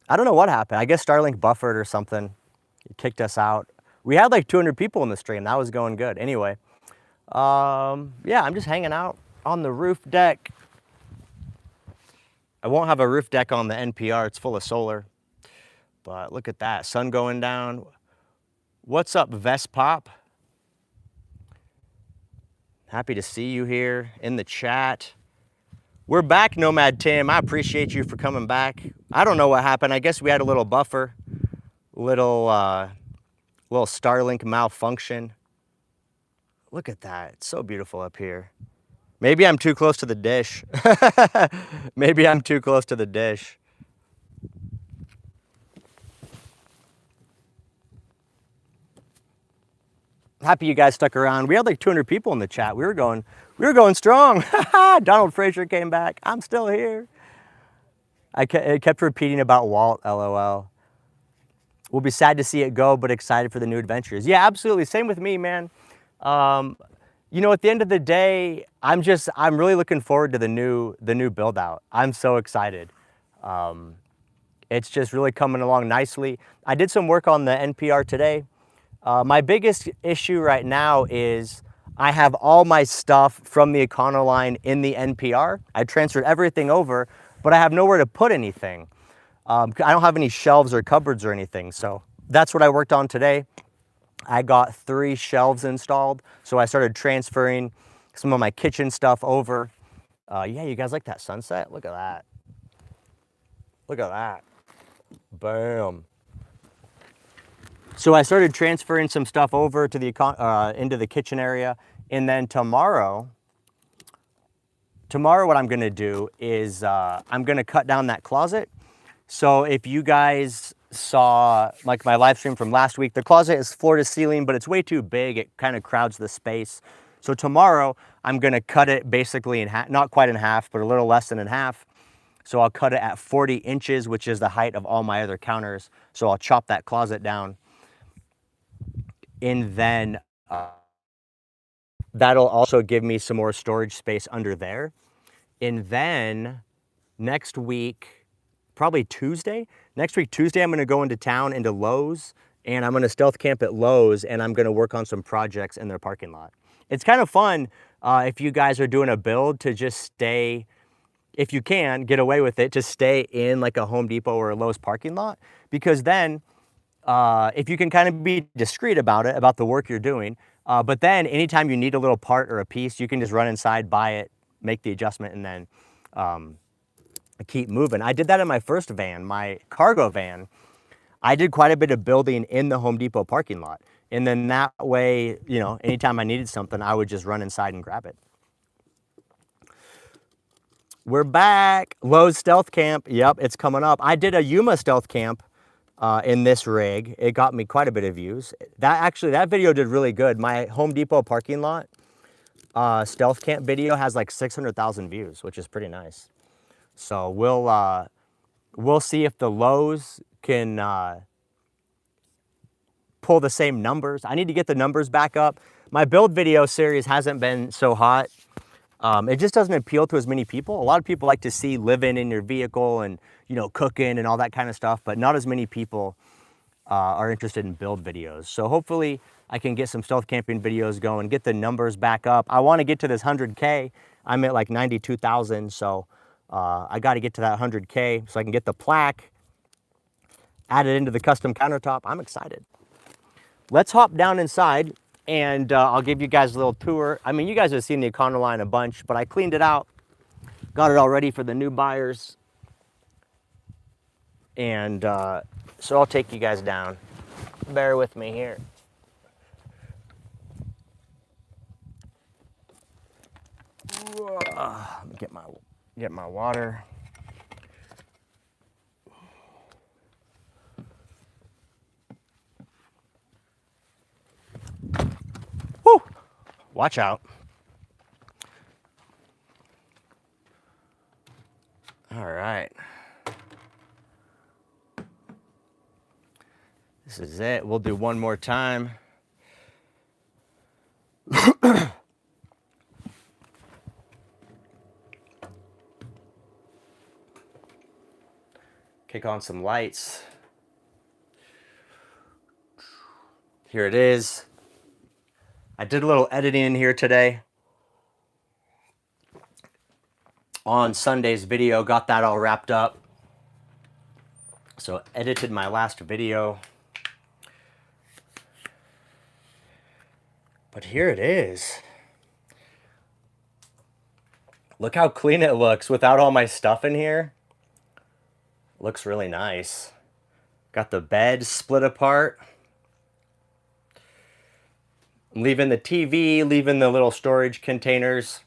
I don't know what happened. I guess Starlink buffered or something. It kicked us out. We had like 200 people in the stream. That was going good. Anyway, yeah, I'm just hanging out on the roof deck. I won't have a roof deck on the NPR. It's full of solar. But look at that, sun going down. What's up, Vespop? Happy to see you here in the chat. We're back, Nomad Tim. I appreciate you for coming back. I don't know what happened. I guess we had a little buffer, little Starlink malfunction. Look at that. It's so beautiful up here. Maybe I'm too close to the dish. Maybe I'm too close to the dish. Happy you guys stuck around. We had like 200 people in the chat. We were going strong. Donald Fraser came back. I'm still here. I kept repeating about Walt, LOL. We'll be sad to see it go, but excited for the new adventures. Yeah, absolutely. Same with me, man. You know, at the end of the day, I'm really looking forward to the new build out. I'm so excited. It's just really coming along nicely. I did some work on the NPR today. My biggest issue right now is I have all my stuff from the Econoline in the NPR. I transferred everything over, but I have nowhere to put anything. I don't have any shelves or cupboards or anything. So that's what I worked on today. I got 3 shelves installed. So I started transferring some of my kitchen stuff over. Yeah, you guys like that sunset? Look at that. Look at that. Bam. So I started transferring some stuff over to the into the kitchen area, and then tomorrow what I'm gonna do is I'm gonna cut down that closet. So if you guys saw like my live stream from last week, the closet is floor to ceiling, but it's way too big. It kind of crowds the space. So tomorrow I'm gonna cut it basically in half, not quite in half, but a little less than in half. So I'll cut it at 40 inches, which is the height of all my other counters. So I'll chop that closet down. And then that'll also give me some more storage space under there. And then next week, probably Tuesday, I'm gonna go into town into Lowe's, and I'm gonna stealth camp at Lowe's, and I'm gonna work on some projects in their parking lot. It's kind of fun if you guys are doing a build to just stay, if you can, get away with it, to stay in like a Home Depot or a Lowe's parking lot, because then if you can kind of be discreet about it, about the work you're doing, but then anytime you need a little part or a piece, you can just run inside, buy it, make the adjustment, and then keep moving. I did that in my first van, my cargo van. I did quite a bit of building in the Home Depot parking lot. And then that way, you know, anytime I needed something, I would just run inside and grab it. We're back. Lowe's Stealth Camp. Yep, it's coming up. I did a Yuma Stealth Camp in this rig. It got me quite a bit of views. That video did really good. My Home Depot parking lot Stealth Camp video has like 600,000 views, which is pretty nice. So we'll see if the Lowe's can pull the same numbers. I need to get the numbers back up. My build video series hasn't been so hot. It just doesn't appeal to as many people. A lot of people like to see living in your vehicle and, you know, cooking and all that kind of stuff, but not as many people are interested in build videos. So hopefully I can get some stealth camping videos going, get the numbers back up. I want to get to this 100K. I'm at like 92,000. So I got to get to that 100K so I can get the plaque, add it into the custom countertop. I'm excited. Let's hop down inside and I'll give you guys a little tour. I mean, you guys have seen the Econoline a bunch, but I cleaned it out, got it all ready for the new buyers. And so I'll take you guys down. Bear with me here. Let me get my water. Woo! Watch out. All right. This is it. We'll do one more time. Okay, on some lights. Here it is. I did a little editing in here today on Sunday's video, got that all wrapped up. So edited my last video. But here it is. Look how clean it looks without all my stuff in here. Looks really nice. Got the bed split apart. I'm leaving the TV, leaving the little storage containers.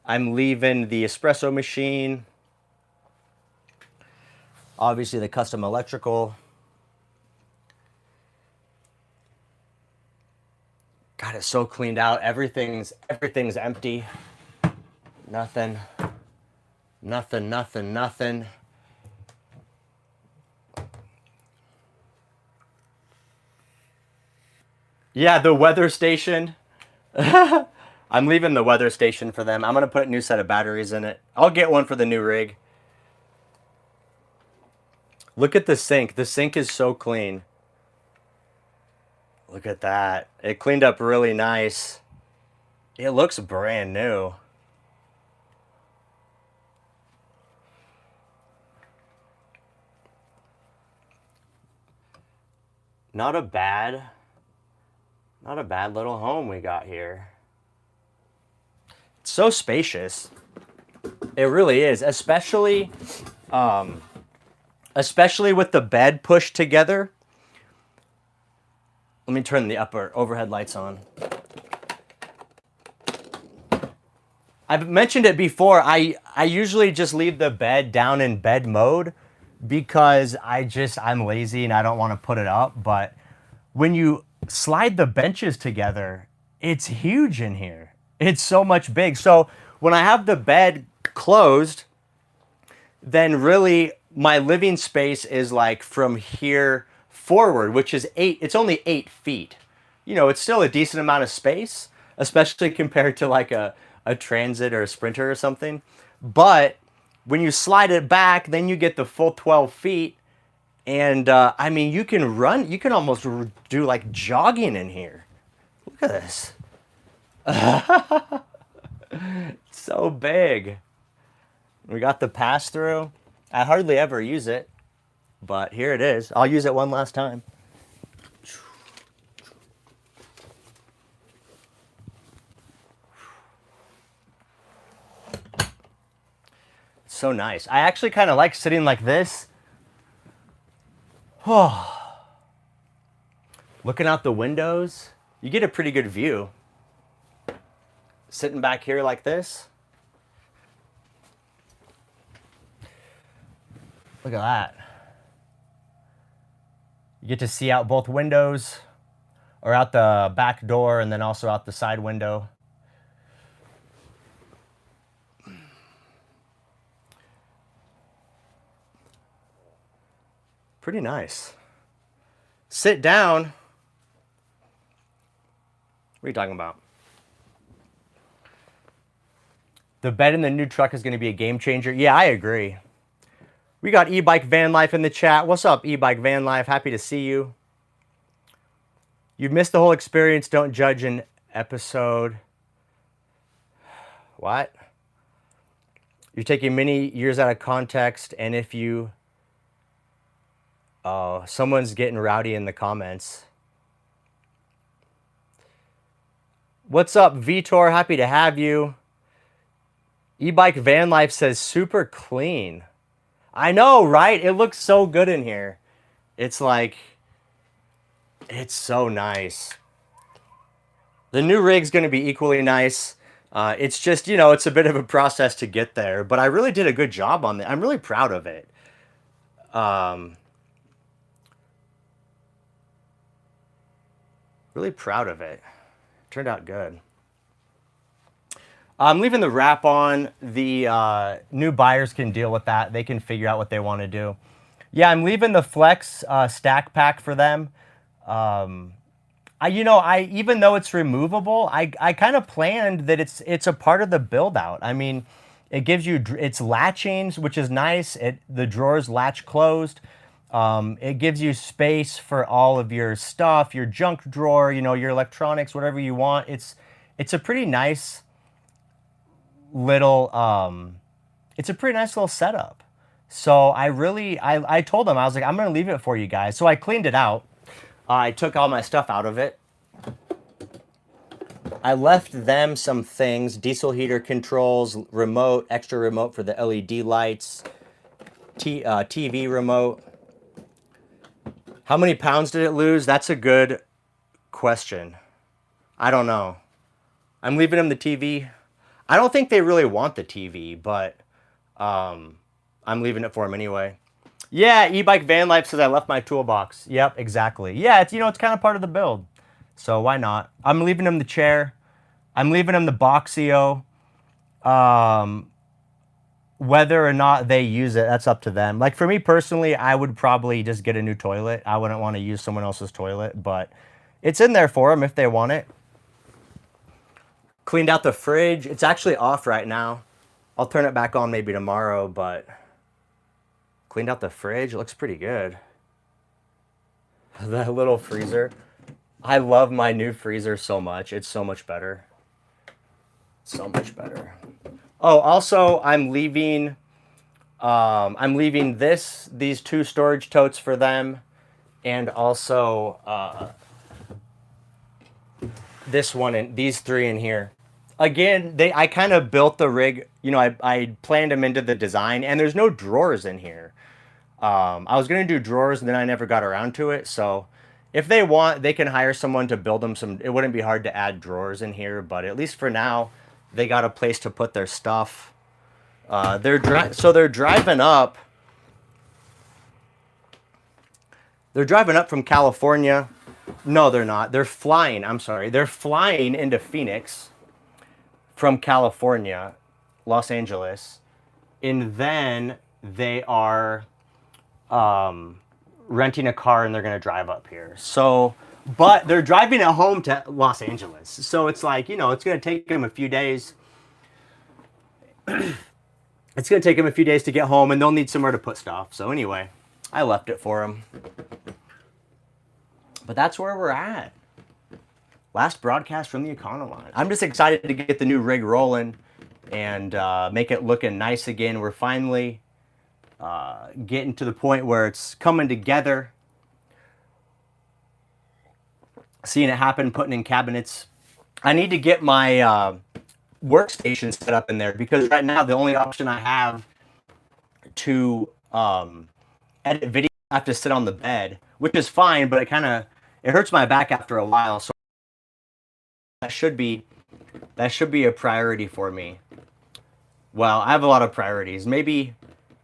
I'm leaving the espresso machine. Obviously the custom electrical. Got it so cleaned out. Everything's empty. Nothing. Yeah, the weather station. I'm leaving the weather station for them. I'm going to put a new set of batteries in it. I'll get one for the new rig. Look at the sink. The sink is so clean. Look at that. It cleaned up really nice. It looks brand new. Not a bad little home we got here. It's so spacious. It really is, especially with the bed pushed together. Let me turn the upper overhead lights on. I've mentioned it before. I usually just leave the bed down in bed mode because I'm lazy and I don't want to put it up. But when you slide the benches together, it's huge in here. It's so much big. So when I have the bed closed, then really my living space is like from here forward, which is it's only 8 feet. You know, it's still a decent amount of space, especially compared to like a Transit or a Sprinter or something. But when you slide it back, then you get the full 12 feet. And I mean, you can almost do like jogging in here. Look at this. It's so big. We got the pass-through. I hardly ever use it, but here it is. I'll use it one last time. It's so nice. I actually kind of like sitting like this. Oh. Looking out the windows, you get a pretty good view. Sitting back here like this. Look at that. You get to see out both windows, or out the back door, and then also out the side window. Pretty nice. Sit down. What are you talking about? The bed in the new truck is going to be a game changer. Yeah, I agree. We got E-Bike Van Life in the chat. What's up, E-Bike Van Life? Happy to see you. You've missed the whole experience. Don't judge an episode. What? You're taking many years out of context, and if you... Oh, someone's getting rowdy in the comments. What's up, Vitor? Happy to have you. E-Bike Van Life says super clean. I know, right? It looks so good in here. It's like, it's so nice. The new rig's going to be equally nice. It's just, you know, it's a bit of a process to get there, but I really did a good job on it. I'm really proud of it. Really proud of it. Turned out good. I'm leaving the wrap on. The new buyers can deal with that. They can figure out what they want to do. Yeah, I'm leaving the Flex stack pack for them. Even though it's removable, I kind of planned that it's a part of the build out. I mean, It gives you, it's latchings, which is nice. The drawers latch closed. It gives you space for all of your stuff, your junk drawer, you know, your electronics, whatever you want. It's a pretty nice little, it's a pretty nice little setup. So I told them, I was like, I'm going to leave it for you guys. So I cleaned it out. I took all my stuff out of it. I left them some things, diesel heater controls, remote, extra remote for the LED lights, TV remote. How many pounds did it lose? That's a good question. I don't know. I'm leaving them the TV. I don't think they really want the TV, but I'm leaving it for them anyway. Yeah, e-bike van life says I left my toolbox. Yep, exactly. Yeah, it's, you know, it's kind of part of the build. So why not? I'm leaving them the chair. I'm leaving them the Boxio. Whether or not they use it, that's up to them. Like for me personally, I would probably just get a new toilet. I wouldn't want to use someone else's toilet, but it's in there for them if they want it. Cleaned out the fridge. It's actually off right now. I'll turn it back on maybe tomorrow, but cleaned out the fridge. It looks pretty good. The little freezer. I love my new freezer so much. It's so much better. So much better. Oh, also, I'm leaving these 2 storage totes for them, and also this one and these 3 in here. Again, I kind of built the rig, you know, I planned them into the design, and there's no drawers in here. I was gonna do drawers, and then I never got around to it. So, if they want, they can hire someone to build them some. It wouldn't be hard to add drawers in here, but at least for now, they got a place to put their stuff. They're driving up. They're driving up from California. No, they're not. They're flying. I'm sorry. They're flying into Phoenix from California, Los Angeles, and then they are renting a car and they're going to drive up here. So, but they're driving at home to Los Angeles. So it's like, you know, it's going to take them a few days. It's going to take them a few days to get home, and they'll need somewhere to put stuff. So anyway, I left it for them. But that's where we're at. Last broadcast from the Econoline. I'm just excited to get the new rig rolling and make it looking nice again. We're finally getting to the point where it's coming together. Seeing it happen, putting in cabinets. I need to get my workstation set up in there, because right now the only option I have to edit video, I have to sit on the bed, which is fine, but it hurts my back after a while. So that should be a priority for me. Well, I have a lot of priorities. Maybe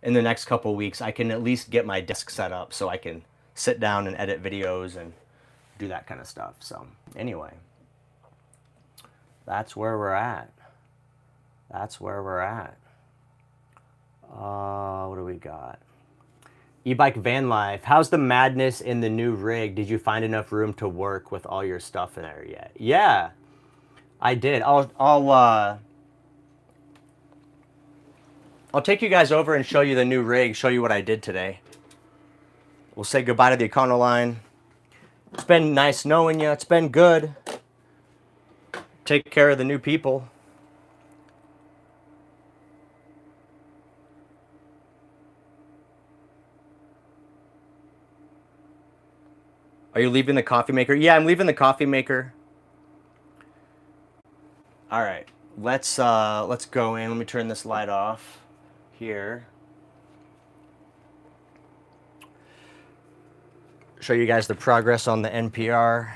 in the next couple weeks I can at least get my desk set up so I can sit down and edit videos and do that kind of stuff. So anyway, that's where we're at. That's where we're at. What do we got? E-bike van life. How's the madness in the new rig? Did you find enough room to work with all your stuff in there yet? Yeah, I did. I'll take you guys over and show you the new rig, show you what I did today. We'll say goodbye to the Econoline. It's been nice knowing you. It's been good. Take care of the new people. Are you leaving the coffee maker? Yeah, I'm leaving the coffee maker. All right, let's go in. Let me turn this light off here. Show you guys the progress on the NPR.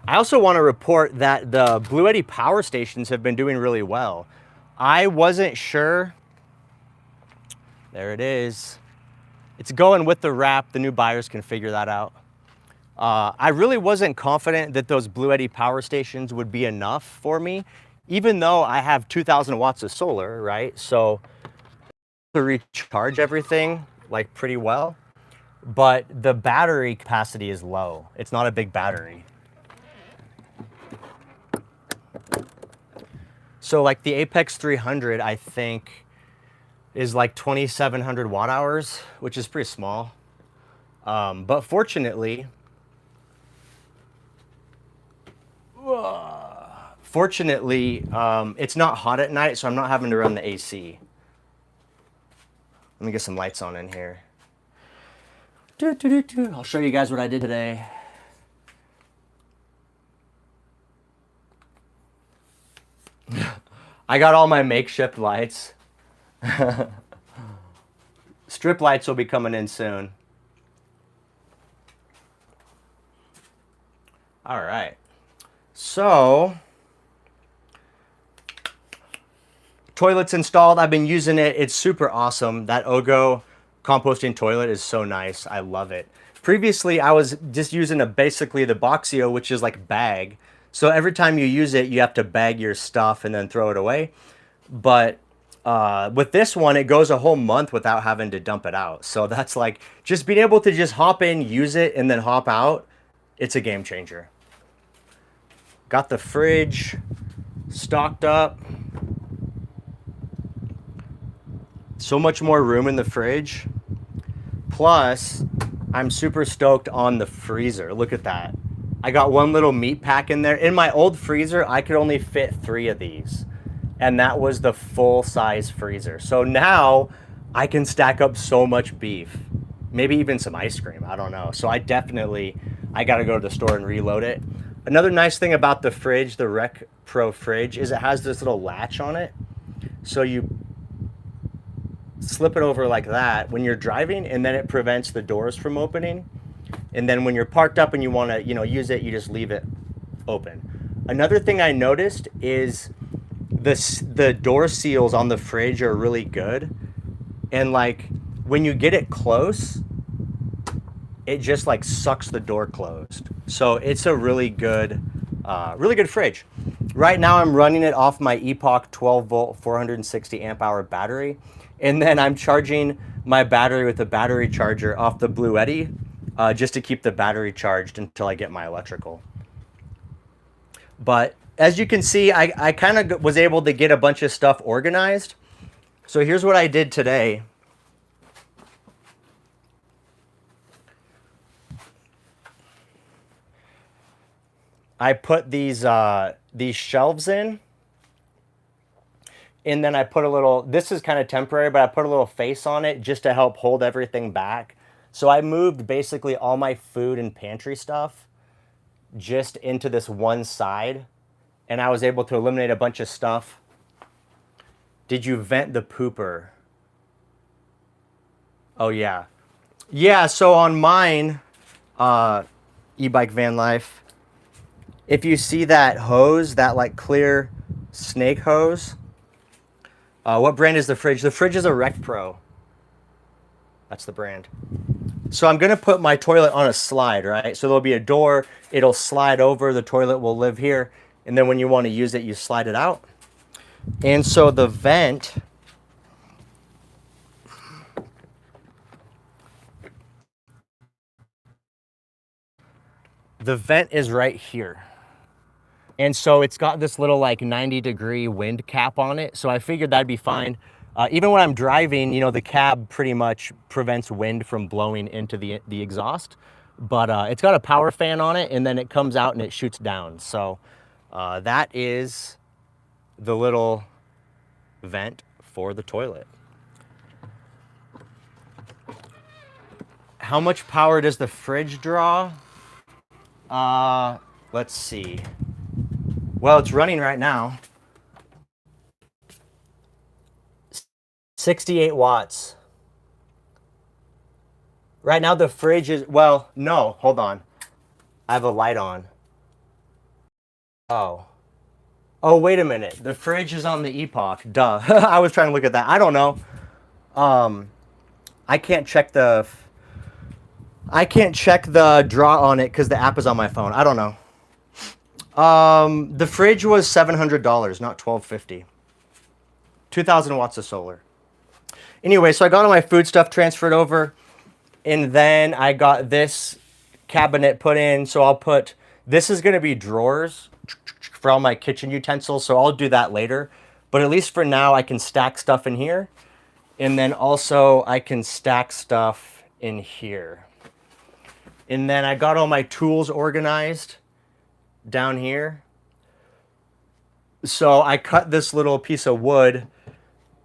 I also want to report that the Blue Eddy power stations have been doing really well. I wasn't sure. There it is. It's going with the wrap. The new buyers can figure that out. I really wasn't confident that those Blue Eddy power stations would be enough for me, even though I have 2,000 watts of solar, right? So to recharge everything like pretty well, but the battery capacity is low. It's not a big battery. So like the Apex 300, I think, is like 2,700 watt hours, which is pretty small. But fortunately, it's not hot at night, so I'm not having to run the AC. Let me get some lights on in here. I'll show you guys what I did today. I got all my makeshift lights. Strip lights will be coming in soon. All right. So, toilet's installed. I've been using it. It's super awesome. That Ogo composting toilet is so nice. I love it. Previously, I was just using basically the Boxio, which is like bag. So every time you use it, you have to bag your stuff and then throw it away. But with this one, it goes a whole month without having to dump it out. So that's like just being able to just hop in, use it, and then hop out. It's a game changer. Got the fridge stocked up. So much more room in the fridge. Plus, I'm super stoked on the freezer. Look at that. I got one little meat pack in there. In my old freezer, I could only fit 3 of these. And that was the full size freezer. So now I can stack up so much beef. Maybe even some ice cream. I don't know. So I got to go to the store and reload it. Another nice thing about the fridge, the Rec Pro fridge, is it has this little latch on it. So you slip it over like that when you're driving, and then it prevents the doors from opening. And then when you're parked up and you want to, use it, you just leave it open. Another thing I noticed is the door seals on the fridge are really good. And like when you get it close, it just like sucks the door closed. So it's a really good fridge. Right now I'm running it off my Epoch 12 volt 460 amp hour battery. And then I'm charging my battery with a battery charger off the Blue Eddy just to keep the battery charged until I get my electrical. But as you can see, I kind of was able to get a bunch of stuff organized. So here's what I did today. I put these shelves in, and then I put a little, this is kind of temporary, but I put a little face on it just to help hold everything back. So I moved basically all my food and pantry stuff just into this one side, and I was able to eliminate a bunch of stuff. Did you vent the pooper? Oh yeah. Yeah, so on mine, e-bike van life, if you see that hose, that like clear snake hose, what brand is the fridge? The fridge is a Rec Pro. That's the brand. So I'm gonna put my toilet on a slide, right? So there'll be a door, it'll slide over, the toilet will live here, and then when you wanna use it, you slide it out. And so the vent, is right here. And so it's got this little like 90-degree wind cap on it. So I figured that'd be fine. Even when I'm driving, the cab pretty much prevents wind from blowing into the exhaust. But it's got a power fan on it, and then it comes out and it shoots down. So that is the little vent for the toilet. How much power does the fridge draw? Let's see. Well, it's running right now. 68 watts. Right now the fridge is, well, no, hold on. I have a light on. Oh, wait a minute. The fridge is on the Epoch. Duh. I was trying to look at that. I don't know. I can't check the draw on it because the app is on my phone. I don't know. The fridge was $700, not $1,250. 2,000 watts of solar. Anyway, so I got all my food stuff transferred over, and then I got this cabinet put in. So this is going to be drawers for all my kitchen utensils. So I'll do that later. But at least for now, I can stack stuff in here. And then also I can stack stuff in here. And then I got all my tools organized down here. So I cut this little piece of wood.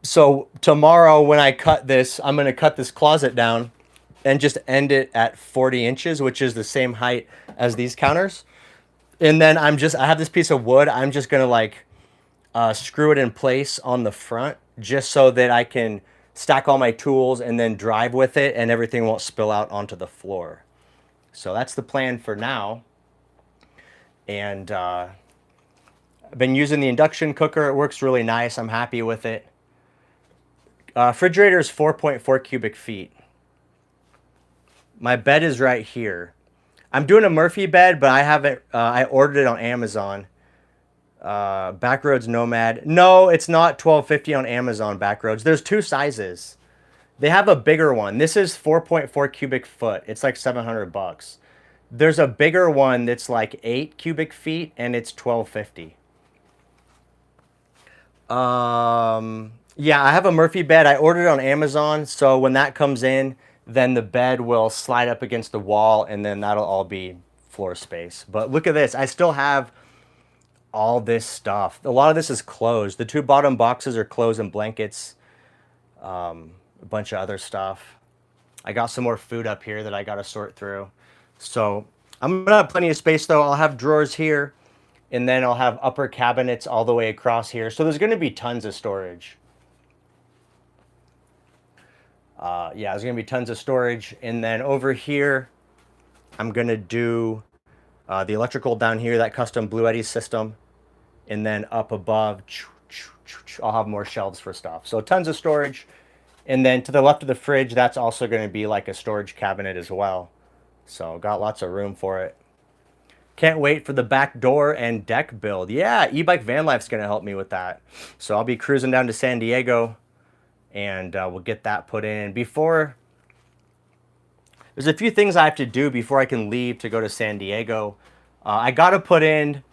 So tomorrow when I cut this, I'm going to cut this closet down and just end it at 40 inches, which is the same height as these counters. And then I have this piece of wood. I'm just going to like screw it in place on the front just so that I can stack all my tools and then drive with it and everything won't spill out onto the floor. So that's the plan for now. And I've been using the induction cooker. It works really nice. I'm happy with it. Refrigerator is 4.4 cubic feet. My bed is right here. I'm doing a Murphy bed, but I haven't. I ordered it on Amazon. Backroads Nomad. No, it's not $12.50 on Amazon. Backroads. There's two sizes. They have a bigger one. This is 4.4 cubic foot. It's like $700. There's a bigger one that's like 8 cubic feet, and it's $12.50. Yeah, I have a Murphy bed. I ordered it on Amazon, so when that comes in, then the bed will slide up against the wall, and then that'll all be floor space. But look at this. I still have all this stuff. A lot of this is clothes. The two bottom boxes are clothes and blankets. A bunch of other stuff. I got some more food up here that I got to sort through. So I'm gonna have plenty of space though. I'll have drawers here, and then I'll have upper cabinets all the way across here. So there's gonna be tons of storage. Yeah, there's gonna be tons of storage. And then over here, I'm gonna do the electrical down here, that custom Blue Eddy system. And then up above, I'll have more shelves for stuff. So tons of storage. And then to the left of the fridge, that's also going to be like a storage cabinet as well. So got lots of room for it. Can't wait for the back door and deck build. Yeah, e-bike van life's going to help me with that. So I'll be cruising down to San Diego and we'll get that put in. There's a few things I have to do before I can leave to go to San Diego. I got to put in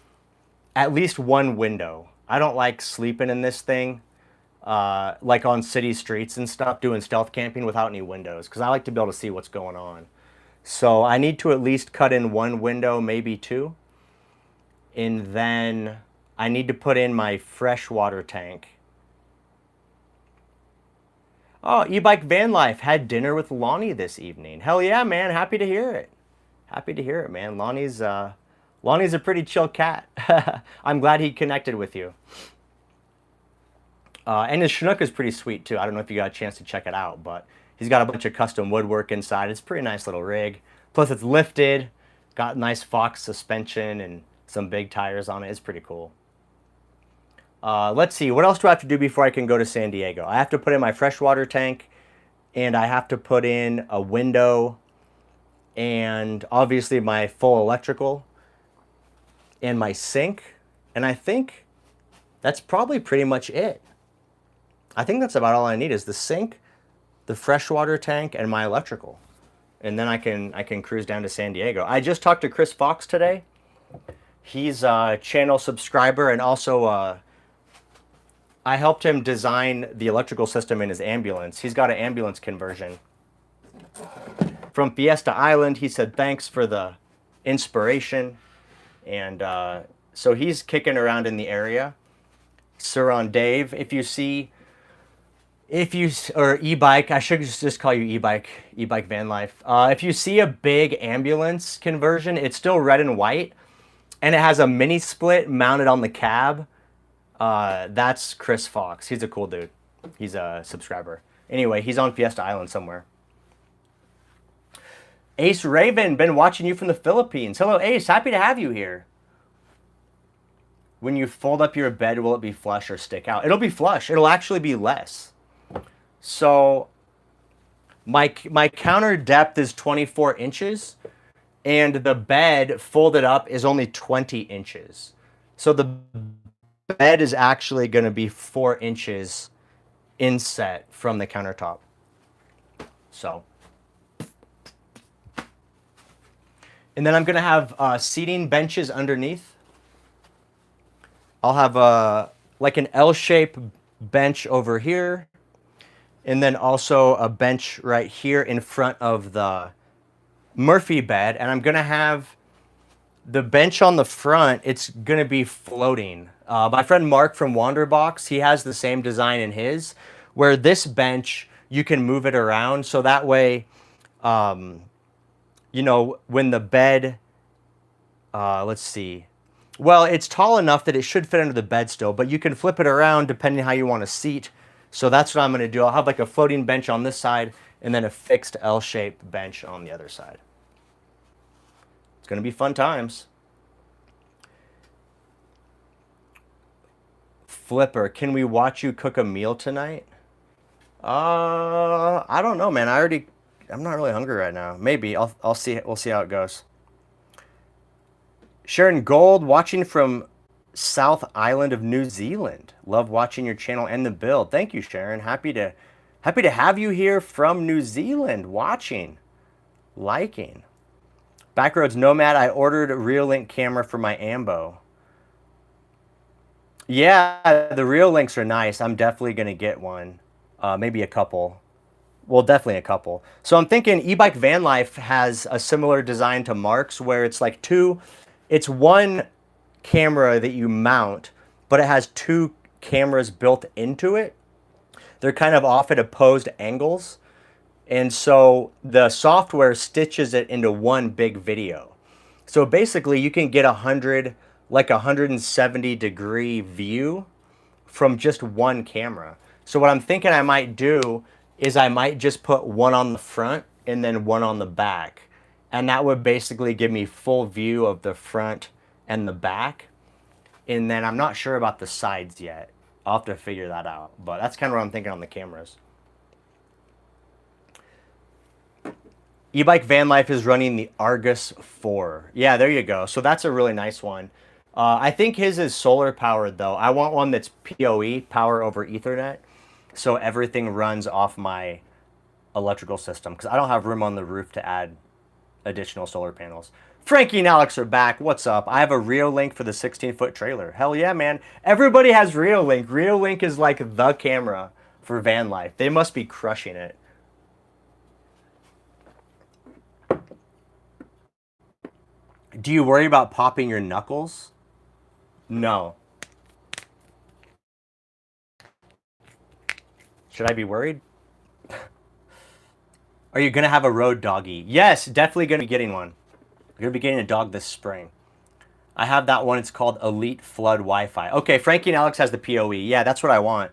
at least one window. I don't like sleeping in this thing. Like on city streets and stuff, doing stealth camping without any windows, because I like to be able to see what's going on. So I need to at least cut in one window, maybe two. And then I need to put in my freshwater tank. Oh, e-bike van life had dinner with Lonnie this evening. Hell yeah, man. Happy to hear it. Happy to hear it, man. Lonnie's a pretty chill cat. I'm glad he connected with you. And his Chinook is pretty sweet too. I don't know if you got a chance to check it out, but he's got a bunch of custom woodwork inside. It's a pretty nice little rig. Plus it's lifted, got nice Fox suspension and some big tires on it. It's pretty cool. Let's see, what else do I have to do before I can go to San Diego? I have to put in my freshwater tank, and I have to put in a window, and obviously my full electrical, and my sink, and I think that's probably pretty much it. I think that's about all I need is the sink, the freshwater tank, and my electrical. And then I can cruise down to San Diego. I just talked to Chris Fox today. He's a channel subscriber, and also I helped him design the electrical system in his ambulance. He's got an ambulance conversion. From Fiesta Island, he said thanks for the inspiration. And so he's kicking around in the area. Suron Dave, or e-bike, I should just call you e-bike van life. If you see a big ambulance conversion, it's still red and white, and it has a mini split mounted on the cab. That's Chris Fox. He's a cool dude. He's a subscriber. Anyway, he's on Fiesta Island somewhere. Ace Raven, been watching you from the Philippines. Hello, Ace. Happy to have you here. When you fold up your bed, will it be flush or stick out? It'll be flush. It'll actually be less. So my counter depth is 24 inches, and the bed folded up is only 20 inches. So the bed is actually going to be 4 inches inset from the countertop. So, and then I'm going to have seating benches underneath. I'll have like an L-shaped bench over here, and then also a bench right here in front of the Murphy bed. And I'm gonna have the bench on the front, it's gonna be floating. My friend Mark from Wanderbox, he has the same design in his, where this bench, you can move it around. So that way, you know, when the bed, let's see. Well, it's tall enough that it should fit under the bed still, but you can flip it around depending how you want to seat. So that's what I'm going to do. I'll have like a floating bench on this side and then a fixed L-shaped bench on the other side. It's going to be fun times. Flipper, can we watch you cook a meal tonight? I don't know, man. I'm not really hungry right now. Maybe I'll see. We'll see how it goes. Sharon Gold, watching from South Island of New Zealand. Love watching your channel and the build. Thank you, Sharon. Happy to have you here from New Zealand, watching, liking. Backroads Nomad, I ordered a Reolink camera for my Ambo. Yeah, the Reolinks are nice. I'm definitely gonna get one. Maybe a couple. Well, definitely a couple. So I'm thinking e-bike van life has a similar design to Mark's, where it's like it's one camera that you mount, but it has two cameras built into it. They're kind of off at opposed angles. And so the software stitches it into one big video. So basically you can get 170 degree view from just one camera. So what I'm thinking I might do is I might just put one on the front and then one on the back. And that would basically give me full view of the front and the back. And then I'm not sure about the sides yet. I'll have to figure that out. But that's kind of what I'm thinking on the cameras. E-bike van life is running the Argus 4. Yeah, there you go. So that's a really nice one. I think his is solar powered though. I want one that's PoE, power over Ethernet. So everything runs off my electrical system, because I don't have room on the roof to add additional solar panels. Frankie and Alex are back. What's up? I have a Reolink for the 16-foot trailer. Hell yeah, man. Everybody has Reolink. Reolink is like the camera for van life. They must be crushing it. Do you worry about popping your knuckles? No. Should I be worried? Are you going to have a road doggy? Yes, definitely going to be getting one. I'm going to be getting a dog this spring. I have that one. It's called Elite Flood Wi-Fi. Okay, Frankie and Alex has the PoE. Yeah, that's what I want.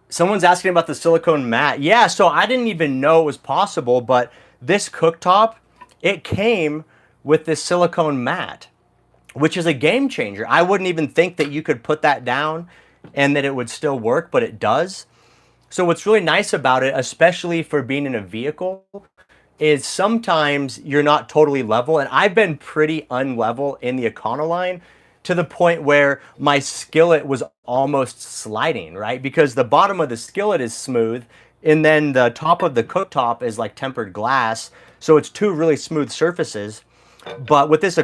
Someone's asking about the silicone mat. Yeah, so I didn't even know it was possible, but this cooktop, it came with this silicone mat, which is a game changer. I wouldn't even think that you could put that down and that it would still work, but it does. So what's really nice about it, especially for being in a vehicle, is sometimes you're not totally level. And I've been pretty unlevel in the Econoline to the point where my skillet was almost sliding, right? Because the bottom of the skillet is smooth, and then the top of the cooktop is like tempered glass. So it's two really smooth surfaces. But with this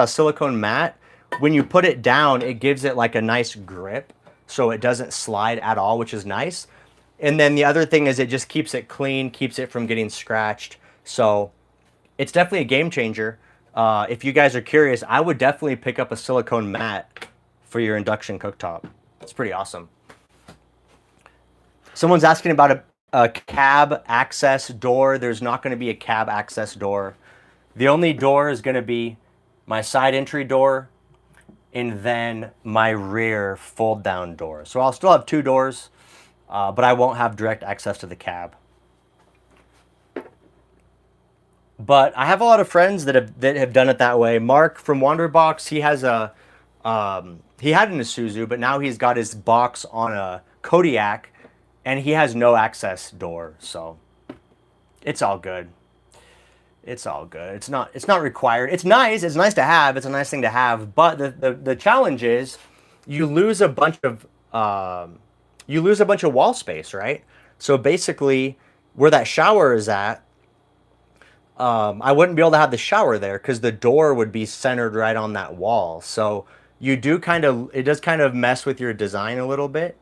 silicone mat, when you put it down, it gives it like a nice grip, so it doesn't slide at all, which is nice. And then the other thing is it just keeps it clean, keeps it from getting scratched. So it's definitely a game changer. If you guys are curious, I would definitely pick up a silicone mat for your induction cooktop. It's pretty awesome. Someone's asking about a cab access door. There's not going to be a cab access door. The only door is going to be my side entry door and then my rear fold down door. So I'll still have two doors, but I won't have direct access to the cab. But I have a lot of friends that have done it that way. Mark from Wanderbox, he has he had an Isuzu, but now he's got his box on a Kodiak, and he has no access door. So it's all good. It's all good. It's not required. It's nice. It's nice to have. It's a nice thing to have. But the challenge is you lose a bunch of wall space, right? So basically, where that shower is at, I wouldn't be able to have the shower there because the door would be centered right on that wall. So you do kind of, it does kind of mess with your design a little bit.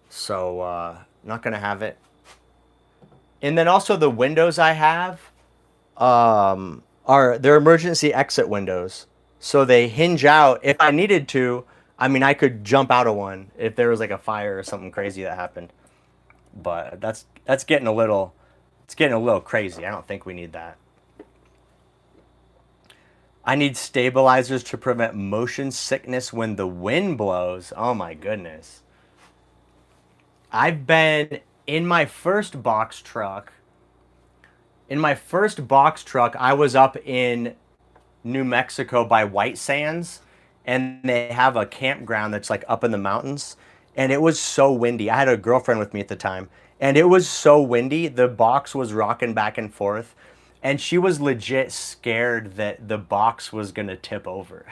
So not gonna have it. And then also the windows I have are they're emergency exit windows. So they hinge out. If I needed to, I mean, I could jump out of one if there was like a fire or something crazy that happened. But that's getting a little, it's getting a little crazy. I don't think we need that. I need stabilizers to prevent motion sickness when the wind blows. Oh my goodness. I've been in my first box truck. In my first box truck, I was up in New Mexico by White Sands, and they have a campground that's like up in the mountains. And it was so windy. I had a girlfriend with me at the time, and it was so windy. The box was rocking back and forth, and she was legit scared that the box was gonna tip over.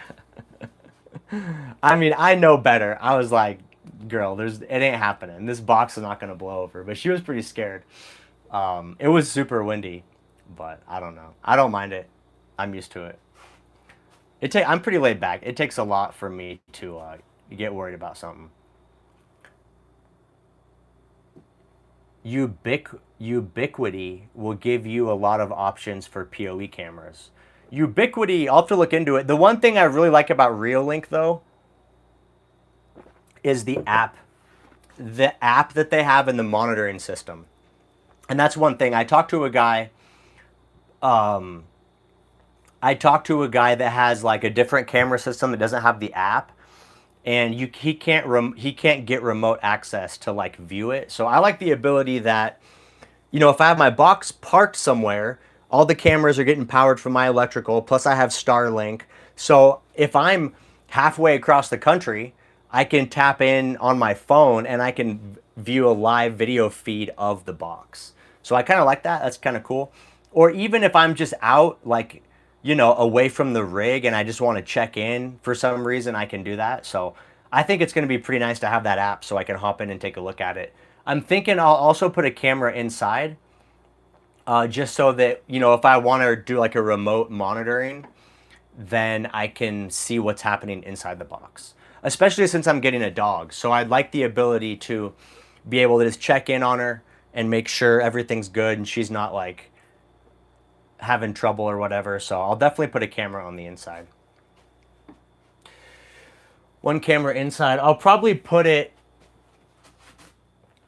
I mean, I know better. I was like, girl, it ain't happening. This box is not gonna blow over. But she was pretty scared. It was super windy, but I don't know. I don't mind it. I'm used to it. I'm pretty laid back. It takes a lot for me to get worried about something. Ubiquity will give you a lot of options for PoE cameras. Ubiquity, I'll have to look into it. The one thing I really like about Reolink though is the app. The app that they have in the monitoring system. And that's one thing. I talked to a guy that has like a different camera system that doesn't have the app, and he can't get remote access to like view it. So I like the ability that, if I have my box parked somewhere, all the cameras are getting powered from my electrical, plus I have Starlink. So if I'm halfway across the country, I can tap in on my phone and I can view a live video feed of the box. So I kind of like that. That's kind of cool. Or even if I'm just out, like, away from the rig and I just want to check in for some reason, I can do that. So I think it's going to be pretty nice to have that app so I can hop in and take a look at it. I'm thinking I'll also put a camera inside just so that, if I want to do like a remote monitoring, then I can see what's happening inside the box, especially since I'm getting a dog. So I'd like the ability to be able to just check in on her and make sure everything's good and she's not like having trouble or whatever. So I'll definitely put a camera on the inside. One camera inside. I'll probably put it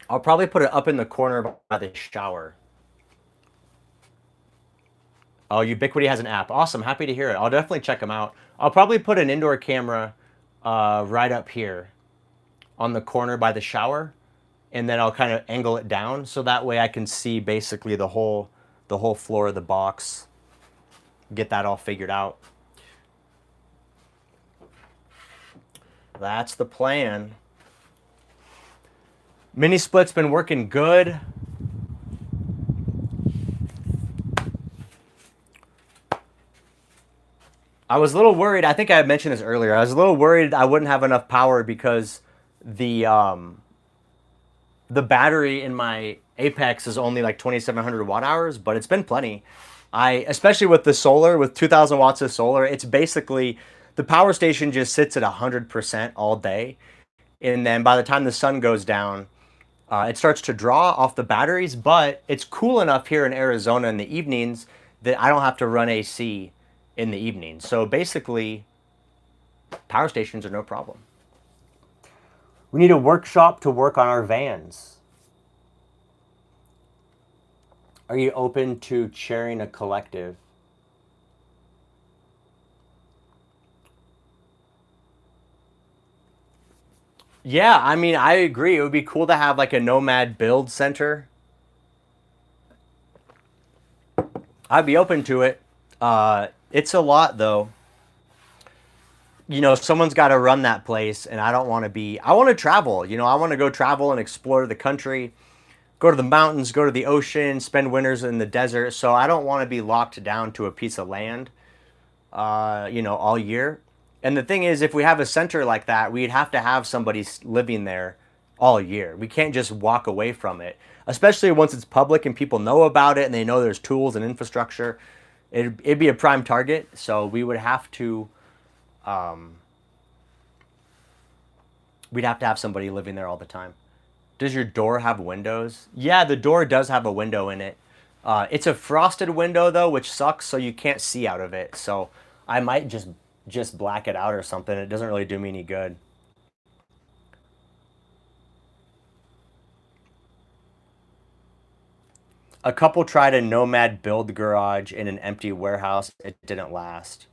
up in the corner by the shower. Oh, Ubiquity has an app. Awesome. Happy to hear it. I'll definitely check them out. I'll probably put an indoor camera right up here on the corner by the shower, and then I'll kind of angle it down so that way I can see basically the whole floor of the box. Get that all figured out. That's the plan. Mini split's been working good. I was a little worried. I think I had mentioned this earlier. I was a little worried I wouldn't have enough power because the battery in my Apex is only like 2,700 watt hours, but it's been plenty. Especially with the solar, with 2,000 watts of solar, it's basically the power station just sits at 100% all day, and then by the time the sun goes down, it starts to draw off the batteries. But it's cool enough here in Arizona in the evenings that I don't have to run AC in the evening. So basically, power stations are no problem. We need a workshop to work on our vans. Are you open to chairing a collective? Yeah, I mean, I agree. It would be cool to have like a Nomad build center. I'd be open to it. It's a lot though. Someone's got to run that place, and I don't want to be. I want to travel. I want to go travel and explore the country, go to the mountains, go to the ocean, spend winters in the desert. So I don't want to be locked down to a piece of land, all year. And the thing is, if we have a center like that, we'd have to have somebody living there all year. We can't just walk away from it, especially once it's public and people know about it and they know there's tools and infrastructure. It'd be a prime target, so we would have to, we'd have to have somebody living there all the time. Does your door have windows? Yeah, the door does have a window in it. It's a frosted window though, which sucks, so you can't see out of it. So I might just black it out or something. It doesn't really do me any good. A couple tried a Nomad build garage in an empty warehouse. It didn't last.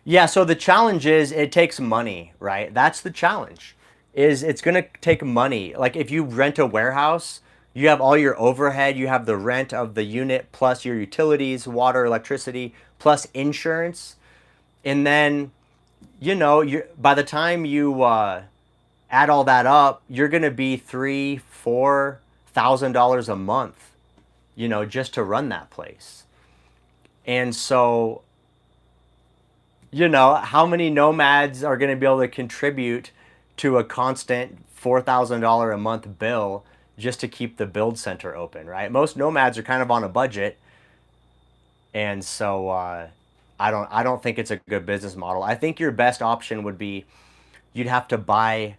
Yeah, so the challenge is it takes money, right? That's the challenge. Is it's going to take money. Like if you rent a warehouse, you have all your overhead, you have the rent of the unit plus your utilities, water, electricity, plus insurance. And then, you by the time you add all that up, you're going to be $3,000-4,000 a month, just to run that place. And so how many nomads are going to be able to contribute to a constant $4,000 a month bill just to keep the build center open, right? Most nomads are kind of on a budget, and so I don't think it's a good business model. I think your best option would be you'd have to buy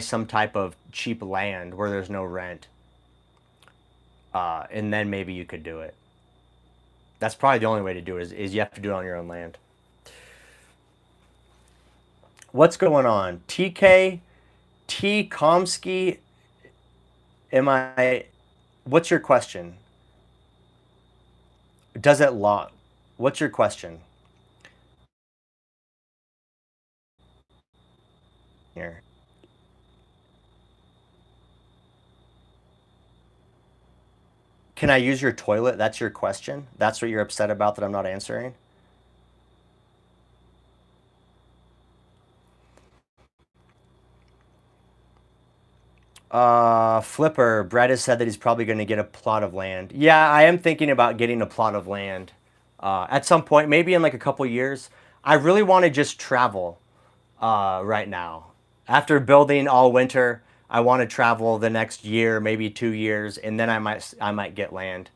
some type of cheap land where there's no rent, and then maybe you could do it. That's probably the only way to do it is you have to do it on your own land. What's going on? TK T Komsky, what's your question? Does it lock? What's your question? Here. Can I use your toilet? That's your question? That's what you're upset about that I'm not answering? Flipper, Brad has said that he's probably going to get a plot of land. Yeah, I am thinking about getting a plot of land at some point, maybe in like a couple years. I really want to just travel right now. After building all winter, I want to travel the next year, maybe 2 years, and then I might get land,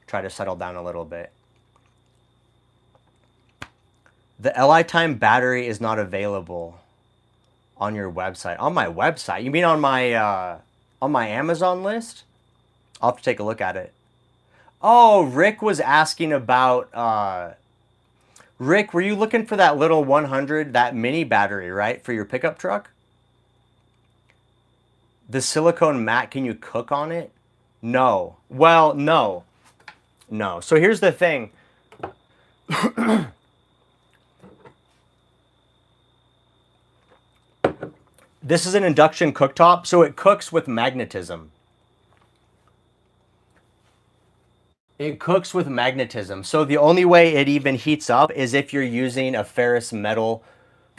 try to settle down a little bit. The LI time battery is not available on your website. On my website? You mean on my Amazon list? I'll have to take a look at it. Oh, Rick was asking about Rick, were you looking for that little 100, that mini battery, right, for your pickup truck? The silicone mat, can you cook on it? No. Well, no. No. So here's the thing. This is an induction cooktop, so it cooks with magnetism. It cooks with magnetism. So the only way it even heats up is if you're using a ferrous metal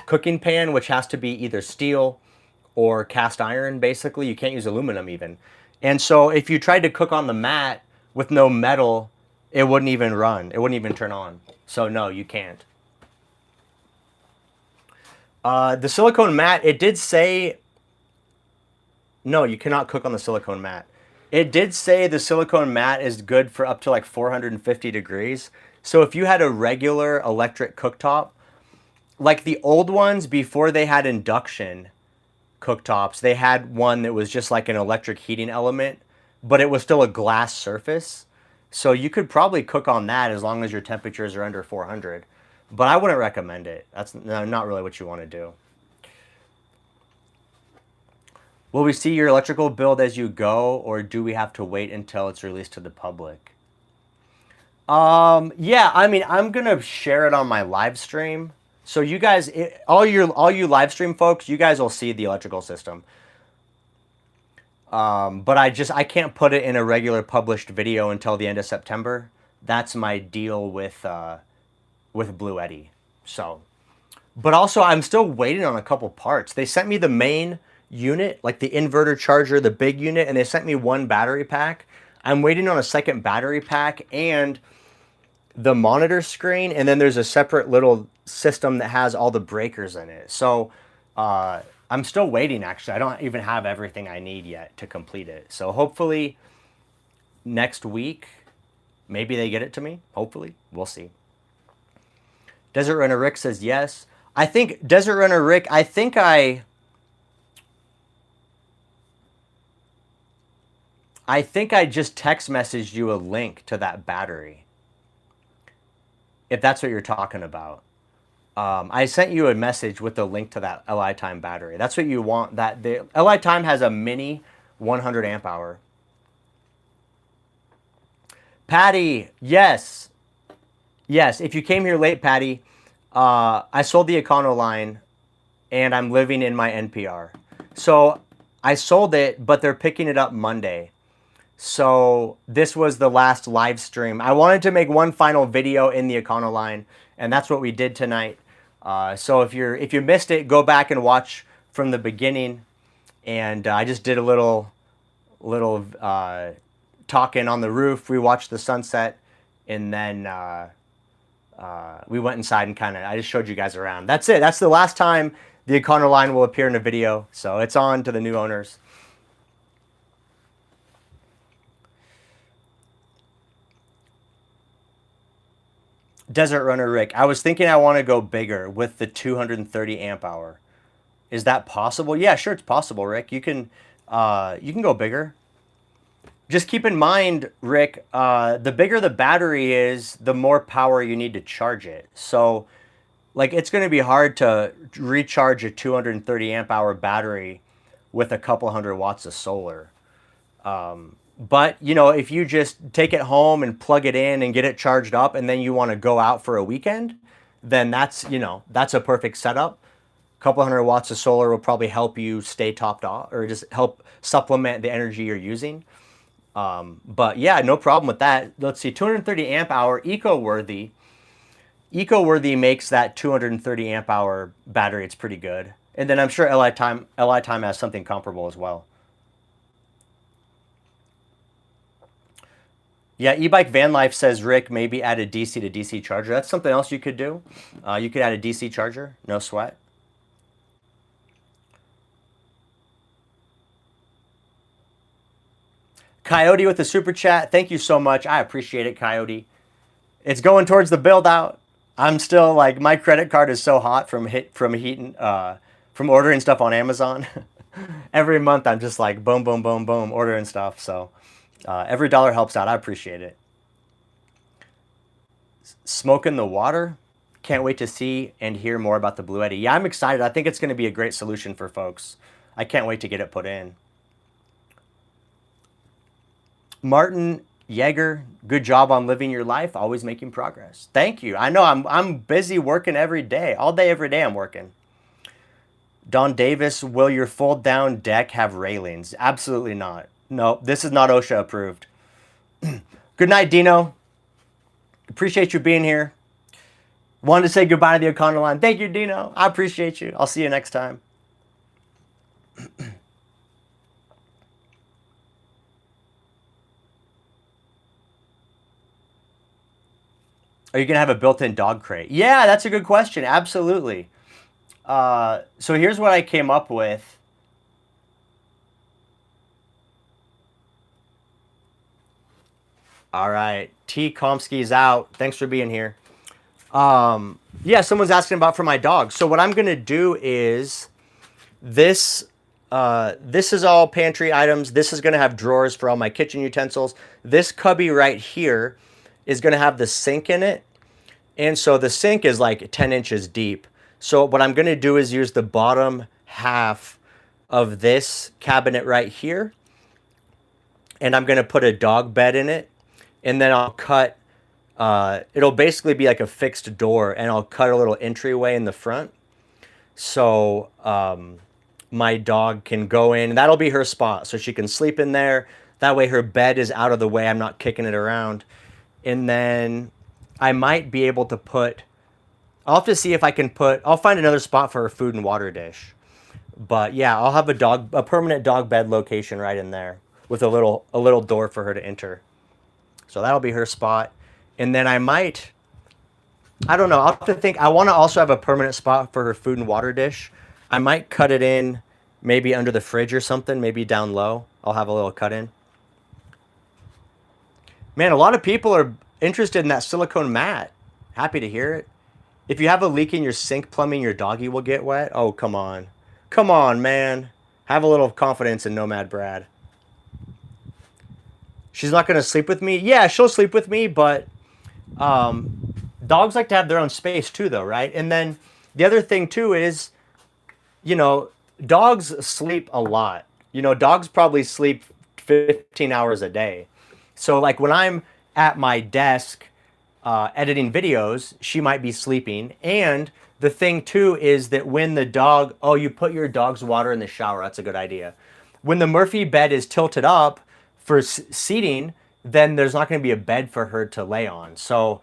cooking pan, which has to be either steel or cast iron, basically. You can't use aluminum even. And so if you tried to cook on the mat with no metal, it wouldn't even run. It wouldn't even turn on. So no, you can't. The silicone mat, it did say, no, you cannot cook on the silicone mat. It did say the silicone mat is good for up to like 450 degrees. So if you had a regular electric cooktop, like the old ones before they had induction cooktops, they had one that was just like an electric heating element, but it was still a glass surface. So you could probably cook on that as long as your temperatures are under 400. But I wouldn't recommend it. That's not really what you want to do. Will we see your electrical build as you go, or do we have to wait until it's released to the public? Yeah, I mean, I'm gonna share it on my live stream. So you guys, all you live stream folks, you guys will see the electrical system. But I can't put it in a regular published video until the end of September. That's my deal with Blue Eddy. So, but also I'm still waiting on a couple parts. They sent me the main unit, like the inverter charger, the big unit, and they sent me one battery pack. I'm waiting on a second battery pack, and the monitor screen, and then there's a separate little system that has all the breakers in it. So I'm still waiting, actually. I don't even have everything I need yet to complete it. So hopefully next week, maybe they get it to me. Hopefully. We'll see. Desert Runner Rick says yes. I think, Desert Runner Rick, I think I just text messaged you a link to that battery, if that's what you're talking about. I sent you a message with the link to that Li Time battery. That's what you want. That the Li Time has a mini 100 amp hour. Patty, yes. Yes, if you came here late, Patty, I sold the Econoline and I'm living in my NPR. So I sold it, but they're picking it up Monday. So this was the last live stream. I wanted to make one final video in the Econoline, and that's what we did tonight. So if you missed it, go back and watch from the beginning. And I just did a little talking on the roof. We watched the sunset, and then we went inside and I just showed you guys around. That's it. That's the last time the Econoline will appear in a video. So it's on to the new owners. Desert Runner Rick, I was thinking I want to go bigger with the 230 amp hour. Is that possible? Yeah, sure, it's possible, Rick. You can go bigger. Just keep in mind, Rick, the bigger the battery is, the more power you need to charge it. So, like, it's going to be hard to recharge a 230 amp hour battery with a couple hundred watts of solar. But, you know, if you just take it home and plug it in and get it charged up, and then you want to go out for a weekend, then that's a perfect setup. A couple hundred watts of solar will probably help you stay topped off, or just help supplement the energy you're using. But yeah, no problem with that. Let's see, 230 amp hour, EcoWorthy. EcoWorthy makes that 230 amp hour battery. It's pretty good. And then I'm sure Li Time has something comparable as well. Yeah, e-bike van life says, Rick, maybe add a DC to DC charger. That's something else you could do. You could add a DC charger, no sweat. Coyote with the super chat. Thank you so much. I appreciate it, Coyote. It's going towards the build out. I'm still like, my credit card is so hot from ordering stuff on Amazon. Every month I'm just like boom, boom, boom, boom, ordering stuff. So every dollar helps out. I appreciate it. Smoke in the water. Can't wait to see and hear more about the Blue Eddy. Yeah, I'm excited. I think it's going to be a great solution for folks. I can't wait to get it put in. Martin Yeager, good job on living your life, always making progress. Thank you. I know I'm busy working every day. All day, every day I'm working. Don Davis, will your fold down deck have railings? Absolutely not. No, this is not OSHA approved. Good night, Dino. Appreciate you being here. Wanted to say goodbye to the Econoline. Thank you, Dino. I appreciate you. I'll see you next time. Are you going to have a built-in dog crate? Yeah, that's a good question. Absolutely. So here's what I came up with. All right. T. Komsky's out. Thanks for being here. Yeah, someone's asking about for my dog. So what I'm going to do is this is all pantry items. This is going to have drawers for all my kitchen utensils. This cubby right here is going to have the sink in it. And so the sink is like 10 inches deep. So what I'm going to do is use the bottom half of this cabinet right here. And I'm going to put a dog bed in it. And then I'll cut, it'll basically be like a fixed door, and I'll cut a little entryway in the front. So my dog can go in, and that'll be her spot. So she can sleep in there. That way her bed is out of the way. I'm not kicking it around. And then I might be able to put, I'll have to see if I can I'll find another spot for her food and water dish. But yeah, I'll have a permanent dog bed location right in there with a little door for her to enter. So that'll be her spot. And then I don't know, I'll have to think. I want to also have a permanent spot for her food and water dish. I might cut it in maybe under the fridge or something, maybe down low. I'll have a little cut in. Man, a lot of people are interested in that silicone mat. Happy to hear it. If you have a leak in your sink plumbing, your doggy will get wet. Oh, come on. Come on, man. Have a little confidence in Nomad Brad. She's not going to sleep with me? Yeah, she'll sleep with me, but dogs like to have their own space too, though, right? And then the other thing, too, is, you know, dogs sleep a lot. You know, dogs probably sleep 15 hours a day. So, like, when I'm at my desk editing videos, she might be sleeping. And the thing, too, is that when the dog, oh, you put your dog's water in the shower. That's a good idea. When the Murphy bed is tilted up for seating, then there's not going to be a bed for her to lay on. So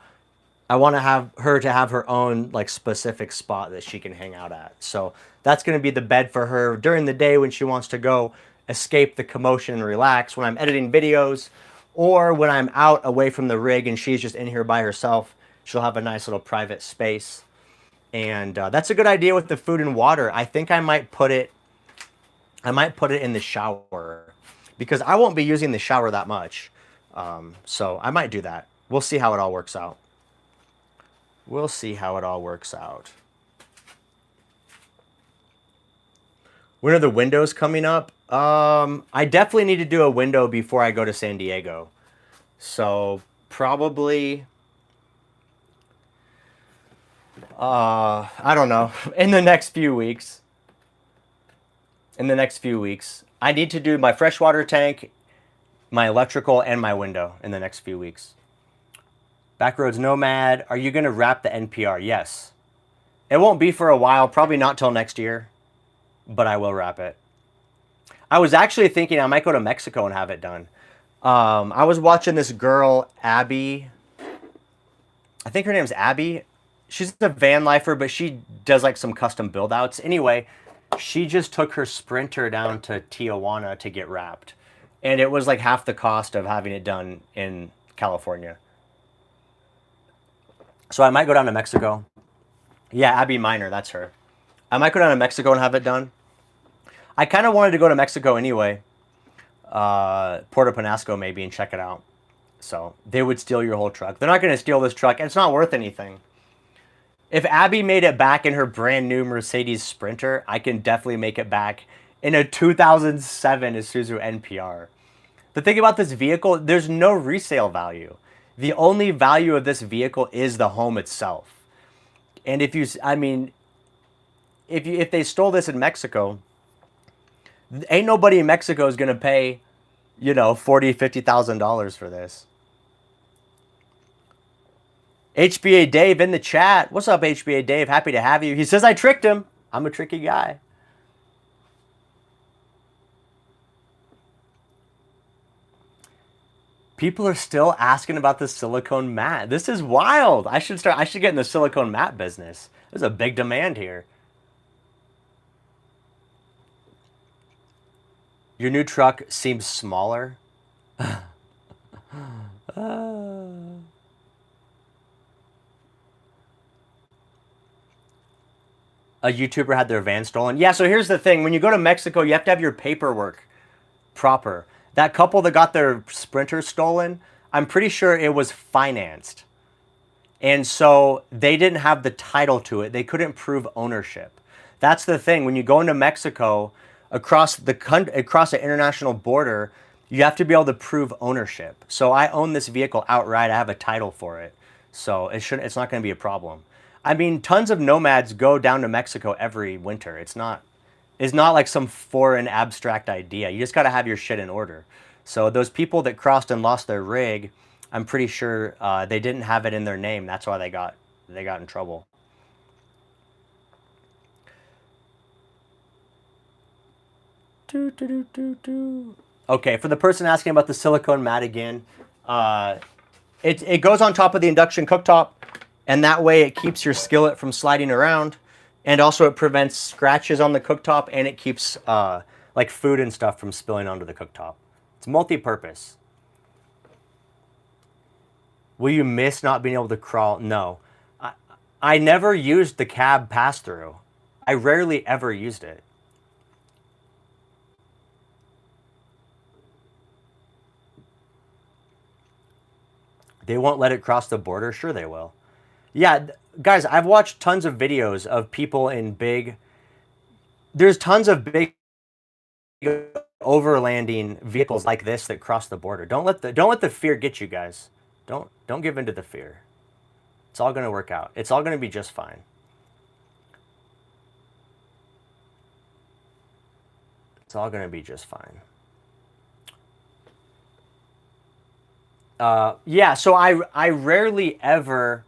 I want to have her own like specific spot that she can hang out at. So that's going to be the bed for her during the day when she wants to go escape the commotion and relax. When I'm editing videos, or when I'm out away from the rig and she's just in here by herself, she'll have a nice little private space. And that's a good idea with the food and water. I think I might put it in the shower because I won't be using the shower that much. So I might do that. We'll see how it all works out. We'll see how it all works out. When are the windows coming up? I definitely need to do a window before I go to San Diego. So probably, I don't know, in the next few weeks. I need to do my freshwater tank, my electrical, and my window in the next few weeks. Backroads Nomad, are you going to wrap the NPR? Yes. It won't be for a while, probably not till next year, but I will wrap it. I was actually thinking I might go to Mexico and have it done. I was watching this girl, Abby. I think her name's Abby. She's a van lifer, but she does like some custom build outs. Anyway, she just took her Sprinter down to Tijuana to get wrapped. And it was like half the cost of having it done in California. So I might go down to Mexico. Yeah, Abby Miner, that's her. I might go down to Mexico and have it done. I kind of wanted to go to Mexico anyway. Puerto Penasco maybe and check it out. So they would steal your whole truck. They're not going to steal this truck. It's not worth anything. If Abby made it back in her brand new Mercedes Sprinter, I can definitely make it back in a 2007 Isuzu NPR. The thing about this vehicle, there's no resale value. The only value of this vehicle is the home itself. And if they stole this in Mexico, ain't nobody in Mexico is gonna pay, $40,000, $50,000 for this. HBA Dave in the chat. What's up, HBA Dave? Happy to have you. He says I tricked him. I'm a tricky guy. People are still asking about the silicone mat. This is wild. I should get in the silicone mat business. There's a big demand here. Your new truck seems smaller. A YouTuber had their van stolen. Yeah, so here's the thing. When you go to Mexico, you have to have your paperwork proper. That couple that got their Sprinter stolen, I'm pretty sure it was financed. And so they didn't have the title to it. They couldn't prove ownership. That's the thing. When you go into Mexico, across the international border, you have to be able to prove ownership. So I own this vehicle outright. I have a title for it. So it's not going to be a problem. I mean, tons of nomads go down to Mexico every winter. It's not like some foreign abstract idea. You just got to have your shit in order. So those people that crossed and lost their rig, I'm pretty sure they didn't have it in their name. That's why they got in trouble. Okay, for the person asking about the silicone mat again, it goes on top of the induction cooktop, and that way it keeps your skillet from sliding around. And also it prevents scratches on the cooktop, and it keeps like food and stuff from spilling onto the cooktop. It's multi-purpose. Will you miss not being able to crawl? No. I, I never used the cab pass through. I rarely ever used it. They won't let it cross the border? Sure, they will. Yeah, guys, I've watched tons of videos of people in big. There's tons of big overlanding vehicles like this that cross the border. Don't let the fear get you guys. Don't give in to the fear. It's all going to work out. It's all going to be just fine. It's all going to be just fine. Yeah, so I rarely ever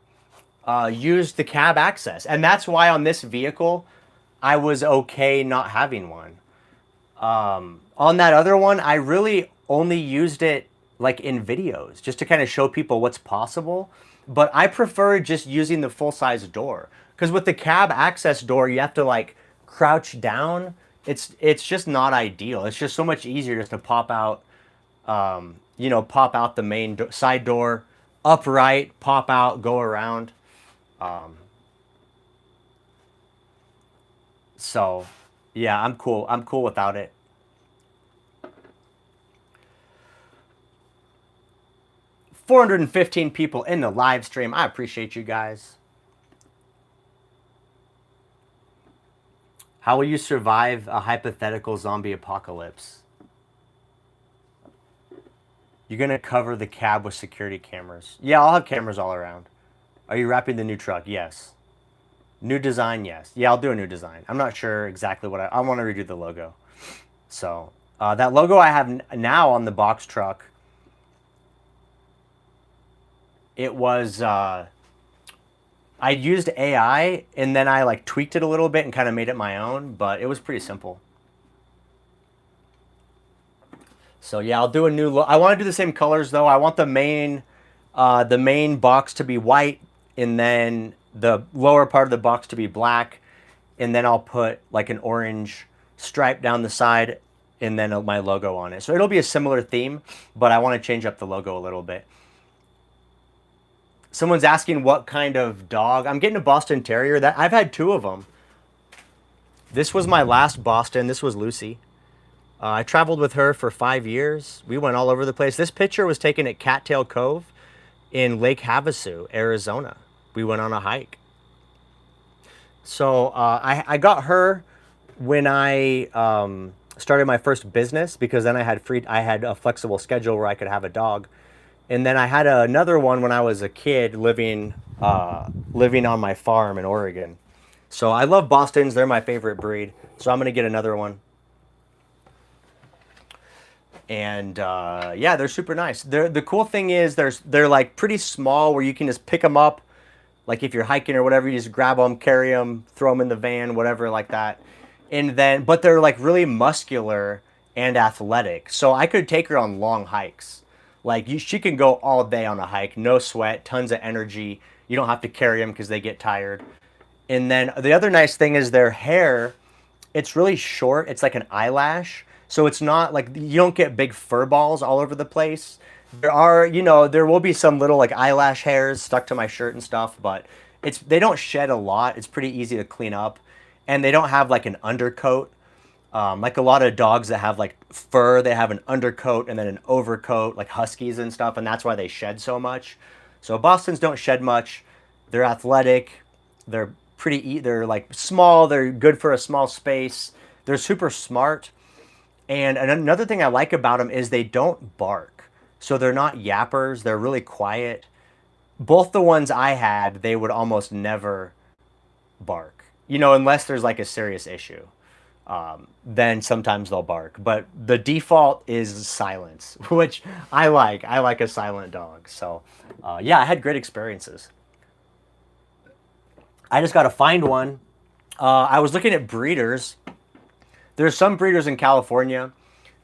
use the cab access, and that's why on this vehicle I was okay not having one. On that other one, I really only used it like in videos just to kind of show people what's possible. But I prefer just using the full size door because with the cab access door, you have to like crouch down. It's just not ideal. It's just so much easier just to pop out, pop out the main side door, upright, pop out, go around. Um, so, yeah, I'm cool. I'm cool without it. 415 people in the live stream. I appreciate you guys. How will you survive a hypothetical zombie apocalypse? You're going to cover the cab with security cameras. Yeah, I'll have cameras all around. Are you wrapping the new truck? Yes. New design? Yes. Yeah, I'll do a new design. I'm not sure exactly what I want to redo the logo. So that logo I have now on the box truck, it was I used AI and then I like tweaked it a little bit and kind of made it my own, but it was pretty simple. So yeah, I'll do a new look. I want to do the same colors though. I want the main box to be white, and then the lower part of the box to be black, and then I'll put like an orange stripe down the side, and then my logo on it. So it'll be a similar theme, but I want to change up the logo a little bit. Someone's asking what kind of dog. I'm getting a Boston Terrier. That I've had two of them. This was my last Boston. This was Lucy. I traveled with her for 5 years. We went all over the place. This picture was taken at Cattail Cove in Lake Havasu, Arizona. We went on a hike. So I got her when I started my first business because then I had a flexible schedule where I could have a dog. And then I had another one when I was a kid living on my farm in Oregon. So I love Bostons. They're my favorite breed. So I'm going to get another one. And yeah, they're super nice. The cool thing is they're like pretty small where you can just pick them up. Like if you're hiking or whatever, you just grab them, carry them, throw them in the van, whatever like that. But they're like really muscular and athletic. So I could take her on long hikes. She can go all day on a hike, no sweat, tons of energy. You don't have to carry them because they get tired. And then the other nice thing is their hair, it's really short. It's like an eyelash. So it's not like you don't get big fur balls all over the place. There will be some little like eyelash hairs stuck to my shirt and stuff, but they don't shed a lot. It's pretty easy to clean up. And they don't have like an undercoat. Like a lot of dogs that have like fur, they have an undercoat and then an overcoat, like huskies and stuff, and that's why they shed so much. So Bostons don't shed much. They're athletic. They're like small. They're good for a small space. They're super smart. And another thing I like about them is they don't bark. So they're not yappers. They're really quiet. Both the ones I had, they would almost never bark, unless there's like a serious issue. Then sometimes they'll bark. But the default is silence, which I like. I like a silent dog. So yeah, I had great experiences. I just got to find one. I was looking at breeders. There's some breeders in California,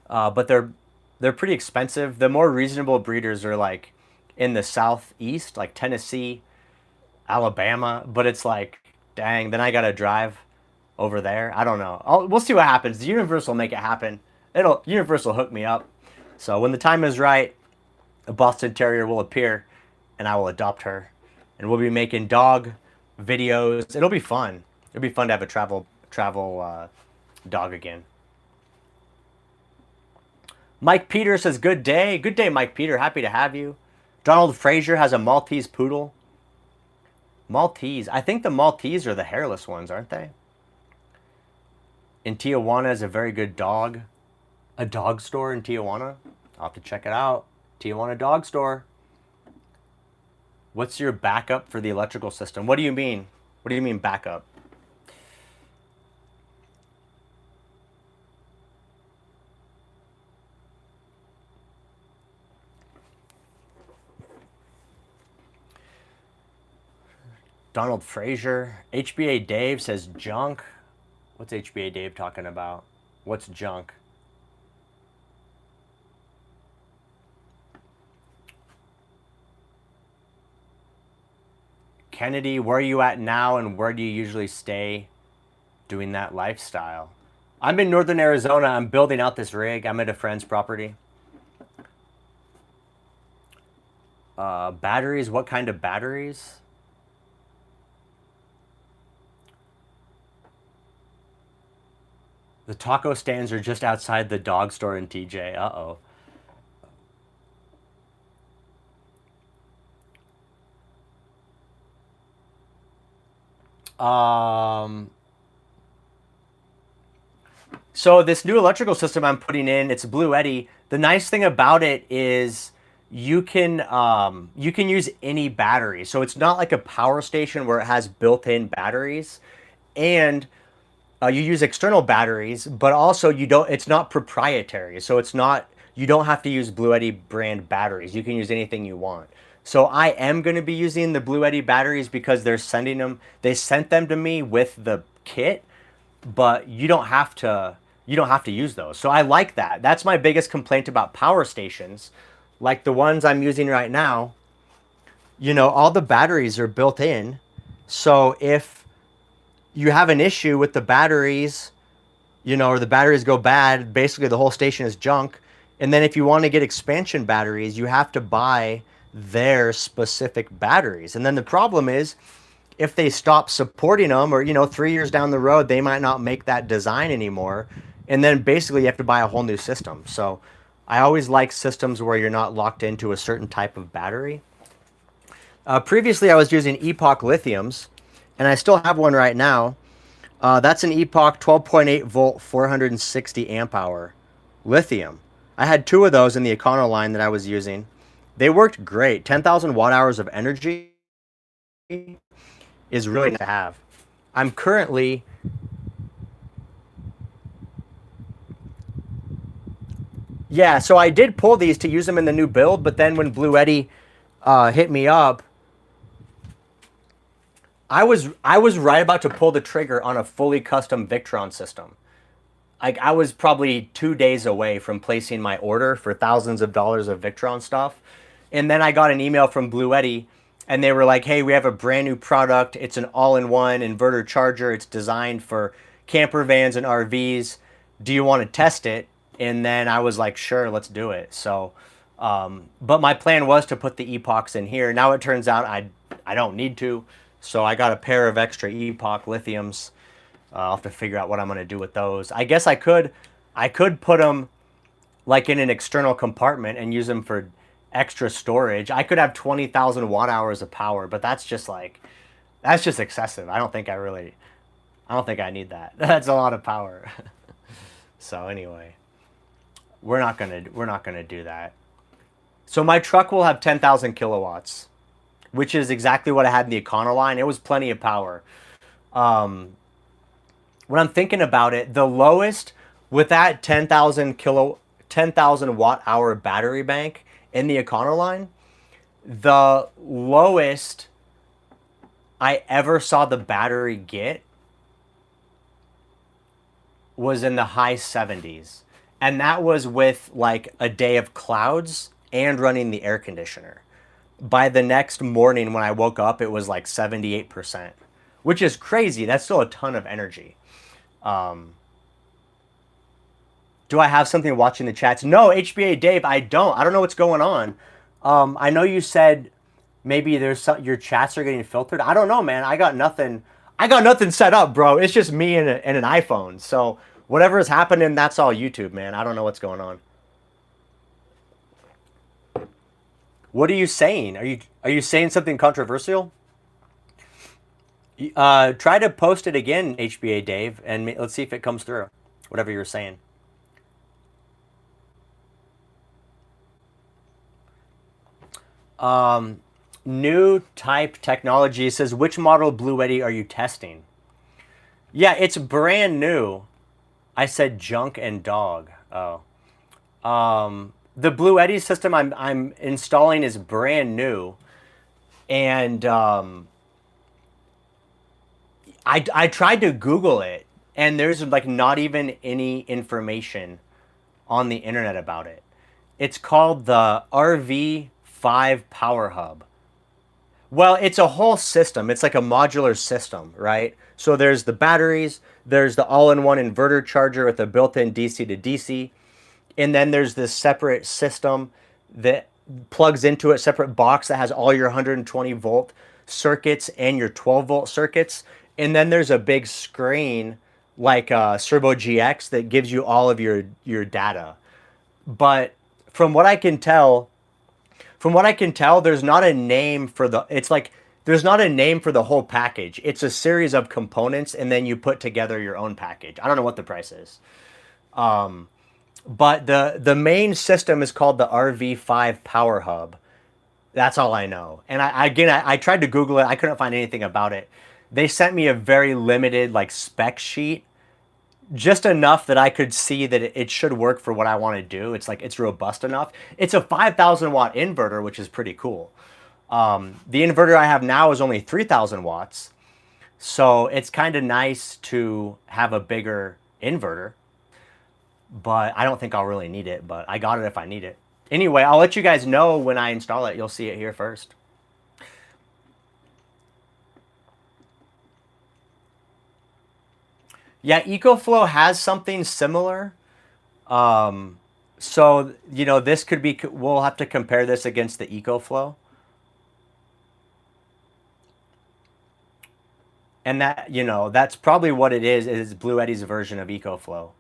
but they're pretty expensive. The more reasonable breeders are like in the southeast, like Tennessee, Alabama. But it's like, dang, then I gotta drive over there. I don't know. We'll see what happens. The universe will make it happen. Universe will hook me up. So when the time is right, a Boston Terrier will appear, and I will adopt her, and we'll be making dog videos. It'll be fun. It'll be fun to have a travel dog again. Mike Peter says, good day. Good day, Mike Peter. Happy to have you. Donald Frazier has a Maltese poodle. Maltese. I think the Maltese are the hairless ones, aren't they? In Tijuana is a very good dog. A dog store in Tijuana. I'll have to check it out. Tijuana Dog Store. What's your backup for the electrical system? What do you mean? What do you mean backup? Donald Frazier. HBA Dave says junk. What's HBA Dave talking about? What's junk? Kennedy, where are you at now and where do you usually stay doing that lifestyle? I'm in northern Arizona. I'm building out this rig. I'm at a friend's property. Batteries, what kind of batteries? The taco stands are just outside the dog store in TJ. Uh-oh. So this new electrical system I'm putting in, it's Blue Eddy. The nice thing about it is you can use any battery. So it's not like a power station where it has built-in batteries, and you use external batteries, but also you don't. It's not proprietary, so it's not. You don't have to use Blue Eddy brand batteries. You can use anything you want. So I am going to be using the Blue Eddy batteries because they're sending them. They sent them to me with the kit, but you don't have to. You don't have to use those. So I like that. That's my biggest complaint about power stations, like the ones I'm using right now. All the batteries are built in. So if you have an issue with the batteries, or the batteries go bad, basically the whole station is junk. And then if you want to get expansion batteries, you have to buy their specific batteries. And then the problem is if they stop supporting them, or 3 years down the road, they might not make that design anymore. And then basically you have to buy a whole new system. So I always like systems where you're not locked into a certain type of battery. Previously I was using Epoch lithiums, and I still have one right now. That's an Epoch 12.8 volt, 460 amp hour lithium. I had two of those in the Econoline that I was using. They worked great. 10,000 watt hours of energy is really nice to have. I'm currently... Yeah, so I did pull these to use them in the new build, but then when Blue Eddy hit me up, I was right about to pull the trigger on a fully custom Victron system. I was probably 2 days away from placing my order for thousands of dollars of Victron stuff. And then I got an email from Blue Eddy, and they were like, hey, we have a brand new product. It's an all-in-one inverter charger. It's designed for camper vans and RVs. Do you want to test it? And then I was like, sure, let's do it. So, but my plan was to put the Epochs in here. Now it turns out I don't need to. So I got a pair of extra Epoch lithiums. I'll have to figure out what I'm going to do with those. I guess I could put them like in an external compartment and use them for extra storage. I could have 20,000 watt hours of power, but that's just excessive. I don't think I need that. That's a lot of power. So anyway, we're not going to do that. So my truck will have 10,000 kilowatts, which is exactly what I had in the Econoline. It was plenty of power. When I'm thinking about it, the lowest with that 10,000 watt hour battery bank in the Econoline, the lowest I ever saw the battery get was in the high 70s. And that was with like a day of clouds and running the air conditioner. By the next morning when I woke up, it was like 78%, which is crazy. That's still a ton of energy. Do I have something watching the chats? No, HBA Dave, I don't. I don't know what's going on. I know you said maybe there's some, your chats are getting filtered. I don't know, man. I got nothing. I got nothing set up, bro. It's just me and an iPhone. So whatever is happening, that's all YouTube, man. I don't know what's going on. What are you saying? Are you saying something controversial? Try to post it again, HBA Dave, and let's see if it comes through. Whatever you were saying. New type technology says, which model Blue Eddy are you testing? Yeah, it's brand new. I said junk and dog. Oh. The Blue Eddy system I'm installing is brand new. And I tried to Google it, and there's like not even any information on the internet about it. It's called the RV5 Power Hub. Well, it's a whole system. It's like a modular system, right? So there's the batteries, there's the all-in-one inverter charger with a built-in DC to DC, and then there's this separate system that plugs into a separate box that has all your 120 volt circuits and your 12 volt circuits. And then there's a big screen like Servo GX that gives you all of your data. But from what I can tell, there's not a name for the, it's like, there's not a name for the whole package. It's a series of components, and then you put together your own package. I don't know what the price is. But the main system is called the RV5 Power Hub. That's all I know. And I tried to Google it. I couldn't find anything about it. They sent me a very limited like spec sheet, just enough that I could see that it should work for what I want to do. It's like, it's robust enough. It's a 5,000 watt inverter, which is pretty cool. The inverter I have now is only 3,000 watts. So it's kind of nice to have a bigger inverter, but I don't think I'll really need it, but I got it if I need it. Anyway, I'll let you guys know when I install it. You'll see it here first. Yeah, EcoFlow has something similar. So, you know, this could be, we'll have to compare this against the EcoFlow. And that, you know, that's probably what it is Blue Eddy's version of EcoFlow.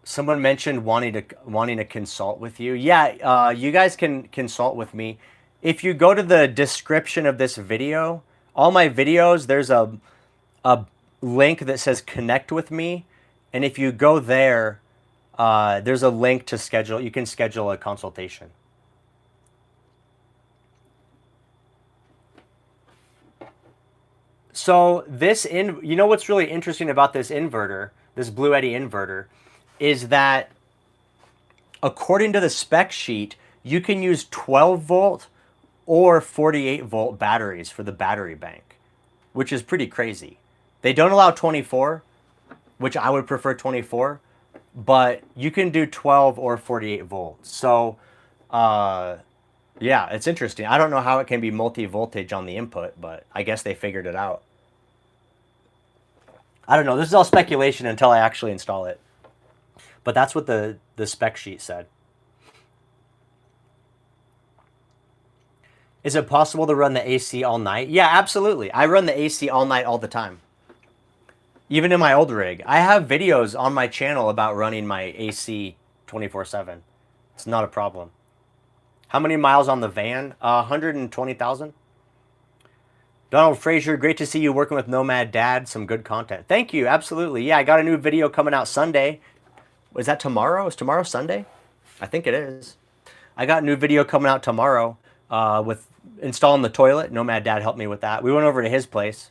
Someone mentioned wanting to consult with you. Yeah, you guys can consult with me. If you go to the description of this video, all my videos, there's a link that says connect with me. And if you go there, there's a link to schedule. You can schedule a consultation. So you know what's really interesting about this inverter, this Blue Eddy inverter, is that according to the spec sheet, you can use 12 volt or 48 volt batteries for the battery bank, which is pretty crazy. They don't allow 24, which I would prefer 24, but you can do 12 or 48 volts. So, yeah, it's interesting. I don't know how it can be multi-voltage on the input, but I guess they figured it out. I don't know. This is all speculation until I actually install it. But that's what the spec sheet said. Is it possible to run the AC all night? Yeah, absolutely. I run the AC all night all the time. Even in my old rig. I have videos on my channel about running my AC 24/7. It's not a problem. How many miles on the van? 120,000. Donald Frazier, great to see you working with Nomad Dad. Some good content. Thank you. Absolutely. Yeah, I got a new video coming out Sunday. Is that tomorrow? Is tomorrow Sunday? I think it is. I got a new video coming out tomorrow with installing the toilet. Nomad Dad helped me with that. We went over to his place.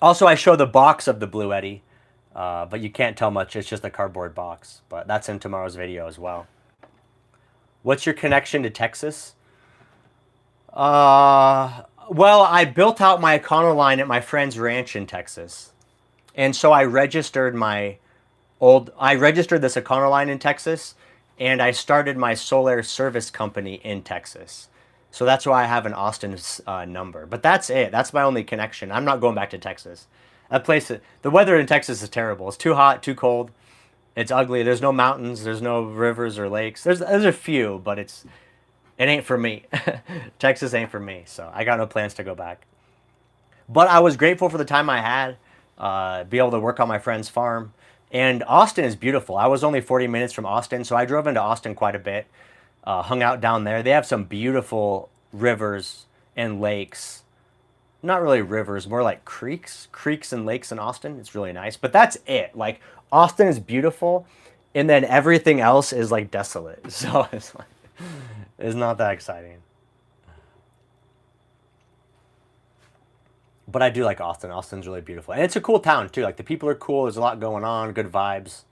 Also, I show the box of the Blue Eddy, but you can't tell much. It's just a cardboard box. But that's in tomorrow's video as well. What's your connection to Texas? Well, I built out my Econoline at my friend's ranch in Texas. And so I registered this Econoline in Texas, and I started my solar service company in Texas. So that's why I have an Austin number. But that's it. That's my only connection. I'm not going back to Texas. That place, the weather in Texas is terrible. It's too hot, too cold. It's ugly. There's no mountains. There's no rivers or lakes. There's a few, but it ain't for me. Texas ain't for me. So I got no plans to go back. But I was grateful for the time I had, be able to work on my friend's farm. And Austin is beautiful. I was only 40 minutes from Austin, so I drove into Austin quite a bit, hung out down there. They have some beautiful rivers and lakes. Not really rivers, more like creeks and lakes in Austin. It's really nice. But that's it. Like, Austin is beautiful, and then everything else is like desolate. So it's like, it's not that exciting. But I do like Austin. Austin's really beautiful. And it's a cool town too. Like, the people are cool. There's a lot going on, good vibes.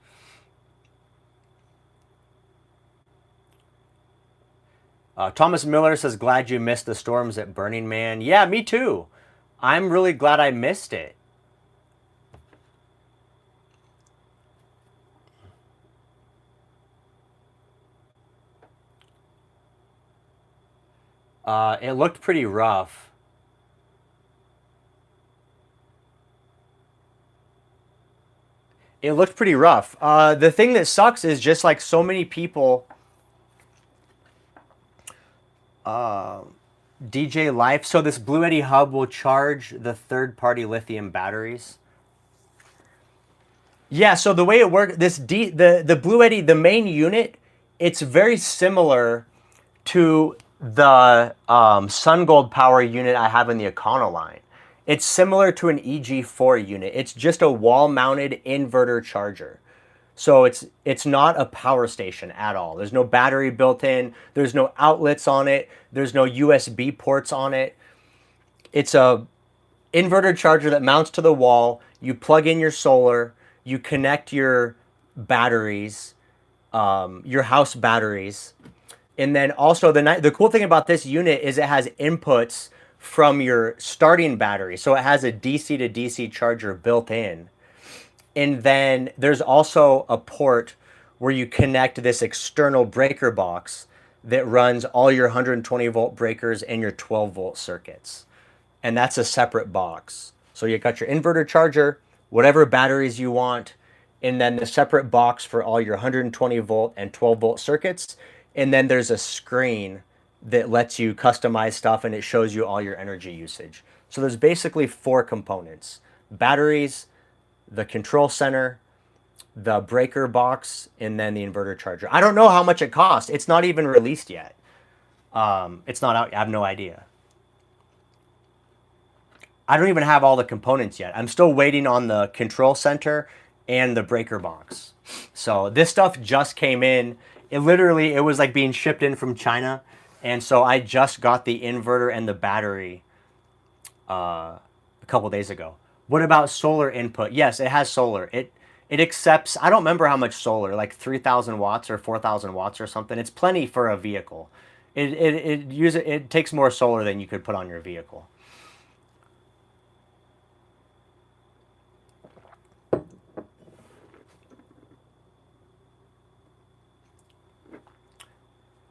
Thomas Miller says, glad you missed the storms at Burning Man. Yeah, me too. I'm really glad I missed it. It looked pretty rough. It looked pretty rough. The thing that sucks is just like so many people DJ Life. So this Blue Eddy hub will charge the third-party lithium batteries. Yeah, so the way it works, the Blue Eddy, the main unit, it's very similar to the SunGold power unit I have in the Econoline. It's similar to an EG4 unit. It's just a wall-mounted inverter charger. So it's not a power station at all. There's no battery built in. There's no outlets on it. There's no USB ports on it. It's a inverter charger that mounts to the wall. You plug in your solar. You connect your batteries, your house batteries. And then also the cool thing about this unit is it has inputs from your starting battery. So it has a DC to DC charger built in. And then there's also a port where you connect this external breaker box that runs all your 120 volt breakers and your 12 volt circuits. And that's a separate box. So you got your inverter charger, whatever batteries you want, and then the separate box for all your 120 volt and 12 volt circuits. And then there's a screen that lets you customize stuff, and it shows you all your energy usage. So there's basically 4 components: batteries, the control center, the breaker box, and then the inverter charger. I don't know how much it costs. It's not even released yet. It's not out. I have no idea. I don't even have all the components yet. I'm still waiting on the control center and the breaker box. So this stuff just came in. It was like being shipped in from China. And so I just got the inverter and the battery a couple days ago. What about solar input? Yes, it has solar. It accepts, I don't remember how much solar, like 3,000 watts or 4,000 watts or something. It's plenty for a vehicle. It takes more solar than you could put on your vehicle.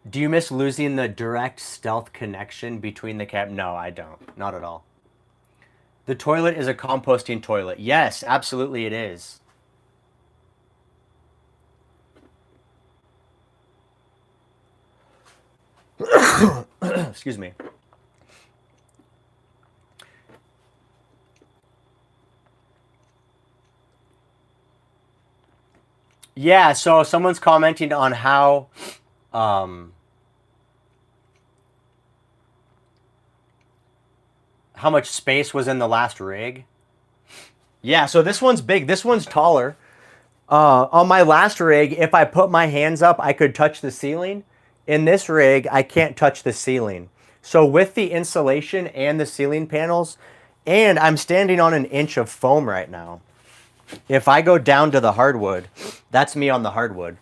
Do you miss losing the direct stealth connection between the cab? No, I don't. Not at all. The toilet is a composting toilet. Yes, absolutely it is. Excuse me. Yeah, so someone's commenting on um, how much space was in the last rig. Yeah, so this one's big. This one's taller. On my last rig, if I put my hands up, I could touch the ceiling. In this rig, I can't touch the ceiling. So with the insulation and the ceiling panels, and I'm standing on an inch of foam right now. If I go down to the hardwood, that's me on the hardwood.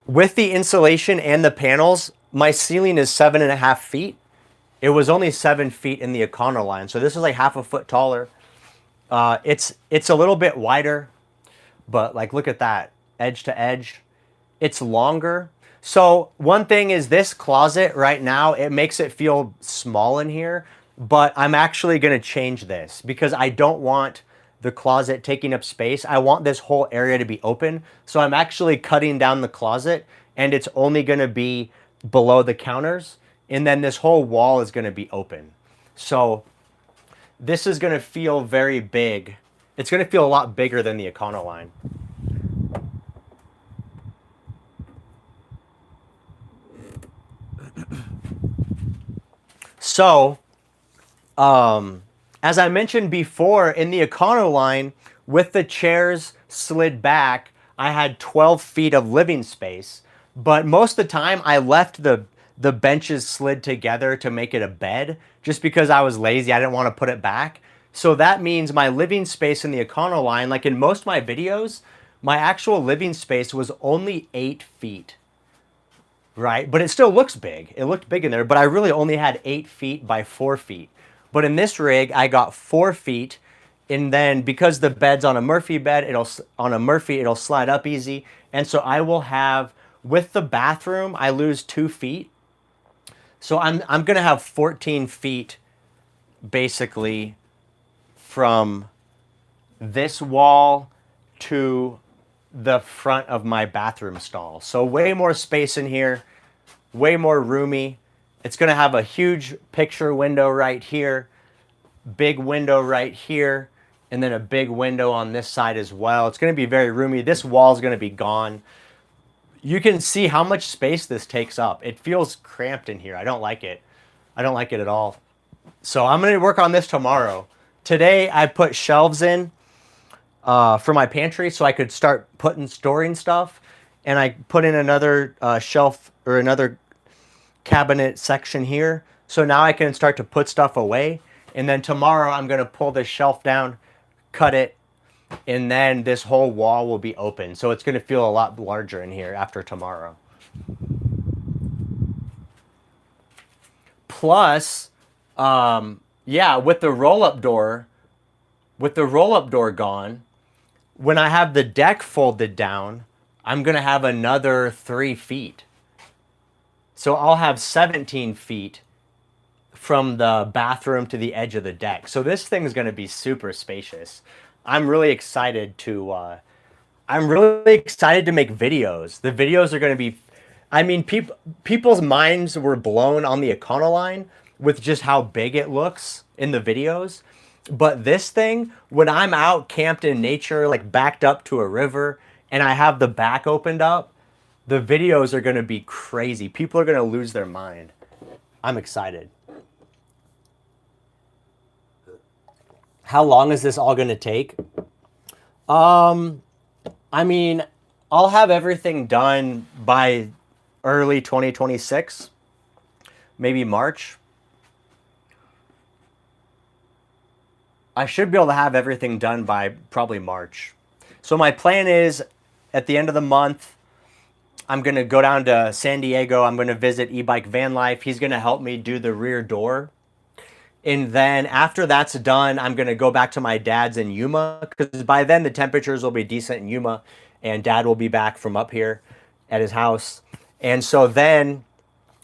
With the insulation and the panels, my ceiling is 7.5 feet. It was only 7 feet in the Econoline, so this is like half a foot taller. It's a little bit wider, but like look at that, edge to edge. It's longer. So one thing is this closet right now, it makes it feel small in here. but I'm actually going to change this because I don't want the closet taking up space. I want this whole area to be open. So I'm actually cutting down the closet, and it's only going to be below the counters. And then this whole wall is going to be open. So this is going to feel very big. It's going to feel a lot bigger than the Econoline. So, as I mentioned before, in the Econoline, with the chairs slid back, I had 12 feet of living space. But most of the time, I left the benches slid together to make it a bed, just because I was lazy. I didn't want to put it back. So that means my living space in the Econoline, like in most of my videos, my actual living space was only 8 feet. Right? But it still looks big. It looked big in there, but I really only had 8 feet by 4 feet. But in this rig, I got 4 feet. And then because the bed's on a Murphy bed, it'll slide up easy. And so I will have, with the bathroom, I lose 2 feet. So I'm gonna have 14 feet basically from this wall to the front of my bathroom stall. So way more space in here, way more roomy. It's gonna have a huge picture window right here, big window right here, and then a big window on this side as well. It's gonna be very roomy. This wall is gonna be gone. You can see how much space this takes up. It feels cramped in here. I don't like it. I don't like it at all. So I'm gonna work on this tomorrow. Today I put shelves in for my pantry so I could start storing stuff. And I put in another shelf or another cabinet section here. So now I can start to put stuff away. And then tomorrow I'm going to pull this shelf down, cut it, and then this whole wall will be open. So it's going to feel a lot larger in here after tomorrow. Plus, yeah, with the roll-up door gone, when I have the deck folded down, I'm going to have another 3 feet. So I'll have 17 feet from the bathroom to the edge of the deck. So this thing is going to be super spacious. I'm really excited to make videos. The videos are going to be, I mean, people's minds were blown on the Econoline with just how big it looks in the videos. But this thing, when I'm out camped in nature, like backed up to a river, and I have the back opened up, the videos are going to be crazy. People are going to lose their mind. I'm excited. How long is this all going to take? I mean, I'll have everything done by early 2026, maybe March. I should be able to have everything done by probably March. So my plan is at the end of the month, I'm going to go down to San Diego. I'm going to visit E-Bike Van Life. He's going to help me do the rear door. And then after that's done, I'm going to go back to my dad's in Yuma, because by then the temperatures will be decent in Yuma and dad will be back from up here at his house. And so then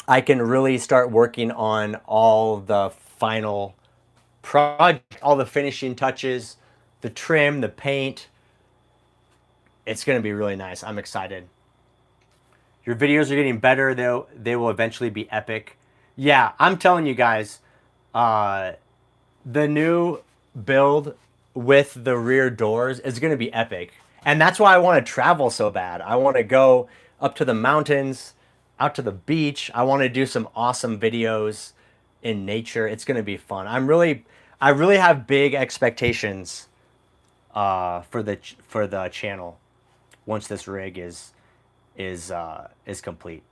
I can really start working on all the final project, all the finishing touches, the trim, the paint. It's going to be really nice. I'm excited. Your videos are getting better. They will eventually be epic. Yeah, I'm telling you guys, the new build with the rear doors is going to be epic. And that's why I want to travel so bad. I want to go up to the mountains, out to the beach. I want to do some awesome videos in nature. It's going to be fun. I really have big expectations for the channel once this rig is complete.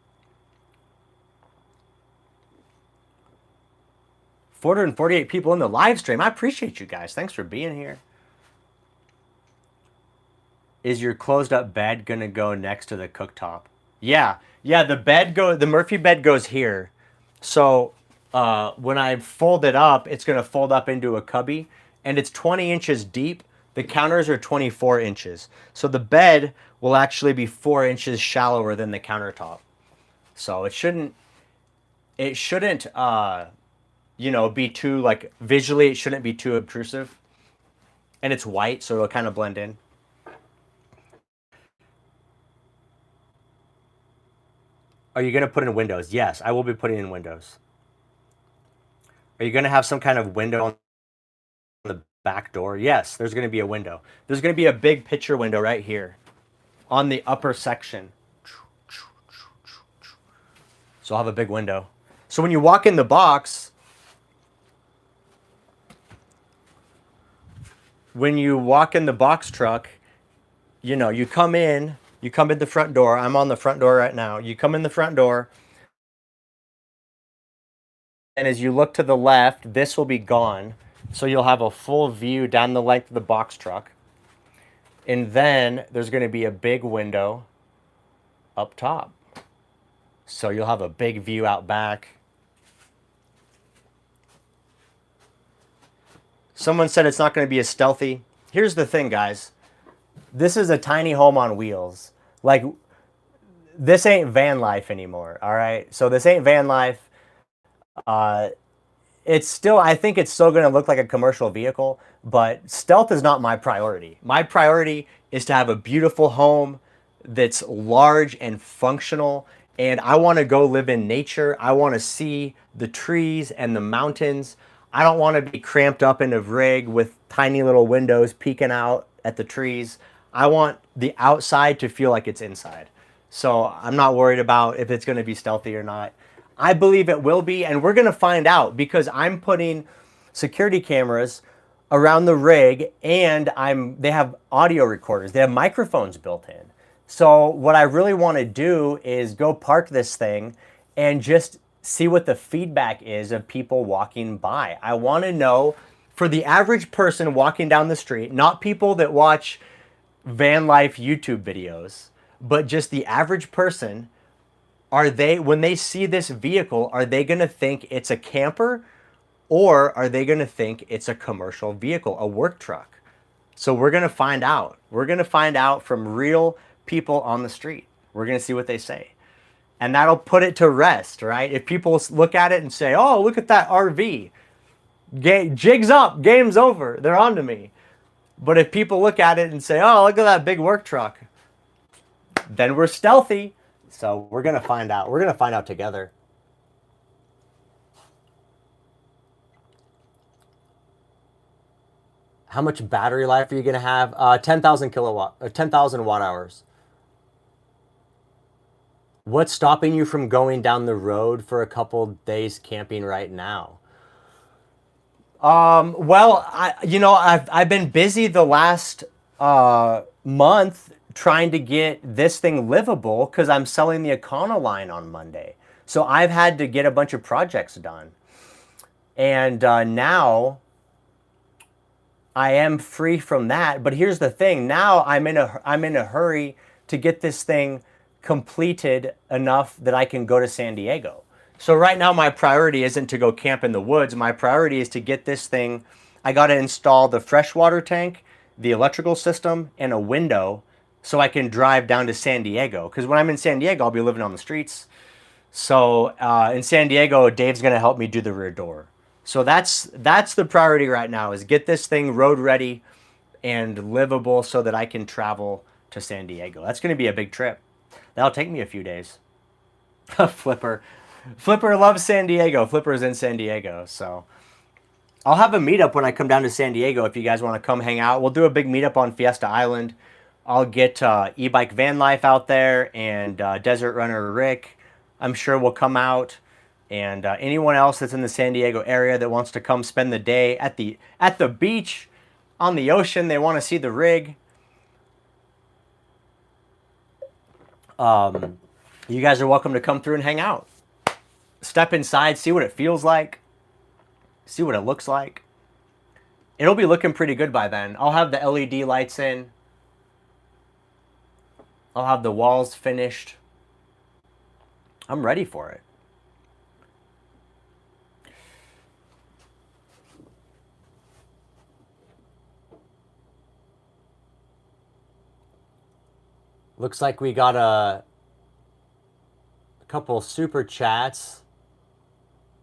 448 people in the live stream. I appreciate you guys. Thanks for being here. Is your closed up bed gonna go next to the cooktop? Yeah, the Murphy bed goes here. So when I fold it up, it's gonna fold up into a cubby, and it's 20 inches deep. The counters are 24 inches. So the bed will actually be 4 inches shallower than the countertop. So it shouldn't you know, be too like visually, it shouldn't be too obtrusive. And it's white, so it'll kind of blend in. Are you going to put in windows? Yes, I will be putting in windows. Are you going to have some kind of window on the back door? Yes, there's going to be a window. There's going to be a big picture window right here on the upper section. So I'll have a big window. So when you walk in the box, when you walk in the box truck, you know, you come in the front door. I'm on the front door right now. You come in the front door, and as you look to the left, this will be gone. So you'll have a full view down the length of the box truck. And then there's going to be a big window up top. So you'll have a big view out back. Someone said it's not going to be as stealthy. Here's the thing, guys. This is a tiny home on wheels. Like, this ain't van life anymore, all right? So this ain't van life. It's still, I think it's still going to look like a commercial vehicle, but stealth is not my priority. My priority is to have a beautiful home that's large and functional, and I want to go live in nature. I want to see the trees and the mountains. I don't want to be cramped up in a rig with tiny little windows peeking out at the trees. I want the outside to feel like it's inside. So I'm not worried about if it's going to be stealthy or not. I believe it will be, and we're going to find out because I'm putting security cameras around the rig, and they have audio recorders. They have microphones built in. So what I really want to do is go park this thing and just see what the feedback is of people walking by. I want to know, for the average person walking down the street, not people that watch van life YouTube videos, but just the average person, are they, when they see this vehicle, are they going to think it's a camper, or are they going to think it's a commercial vehicle, a work truck? So we're going to find out. We're going to find out from real people on the street. We're going to see what they say. And that'll put it to rest, right? If people look at it and say, oh, look at that RV. Jig's up, game's over, they're on to me. But if people look at it and say, oh, look at that big work truck, then we're stealthy. So we're going to find out. We're going to find out together. How much battery life are you going to have? 10,000 kilowatt, 10,000 watt hours. What's stopping you from going down the road for a couple days camping right now? Well, I've been busy the last month trying to get this thing livable because I'm selling the Econoline on Monday. So I've had to get a bunch of projects done. And now I am free from that. But here's the thing. Now I'm in a hurry to get this thing completed enough that I can go to San Diego. So right now my priority isn't to go camp in the woods. My priority is to get this thing. I got to install the freshwater tank, the electrical system, and a window so I can drive down to San Diego. Because when I'm in San Diego, I'll be living on the streets. So in San Diego, Dave's going to help me do the rear door. So that's the priority right now, is get this thing road ready and livable so that I can travel to San Diego. That's going to be a big trip. That'll take me a few days. Flipper loves San Diego. Flipper's in San Diego. So I'll have a meetup when I come down to San Diego if you guys want to come hang out. We'll do a big meetup on Fiesta Island. I'll get e-bike van life out there, and Desert Runner Rick, I'm sure, will come out. And anyone else that's in the San Diego area that wants to come spend the day at the beach, on the ocean, they want to see the rig. You guys are welcome to come through and hang out. Step inside, see what it feels like, see what it looks like. It'll be looking pretty good by then. I'll have the LED lights in. I'll have the walls finished. I'm ready for it. Looks like we got a couple super chats.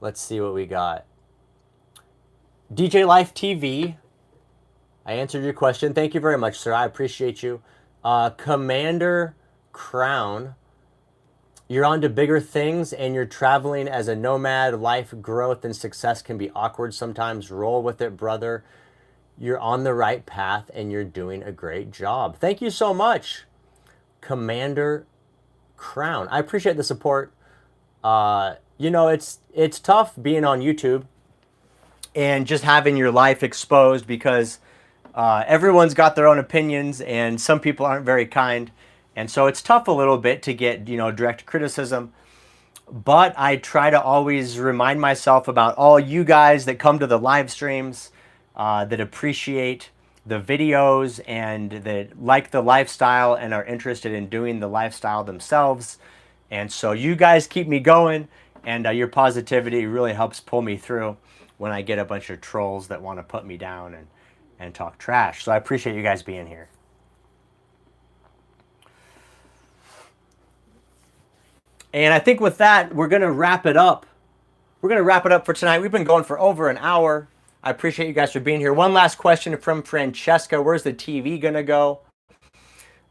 Let's see what we got. DJ Life TV, I answered your question. Thank you very much, sir. I appreciate you. Commander Crown, you're on to bigger things and you're traveling as a nomad. Life growth and success can be awkward sometimes. Roll with it, brother. You're on the right path and you're doing a great job. Thank you so much, Commander Crown. I appreciate the support. You know, it's tough being on YouTube and just having your life exposed because everyone's got their own opinions and some people aren't very kind. And so it's tough a little bit to get, you know, direct criticism. But I try to always remind myself about all you guys that come to the live streams, that appreciate the videos and that like the lifestyle and are interested in doing the lifestyle themselves. And so you guys keep me going, and your positivity really helps pull me through when I get a bunch of trolls that want to put me down and talk trash. So I appreciate you guys being here. And I think with that, we're going to wrap it up. We're going to wrap it up for tonight. We've been going for over an hour. I appreciate you guys for being here. One last question from Francesca. Where's the TV going to go?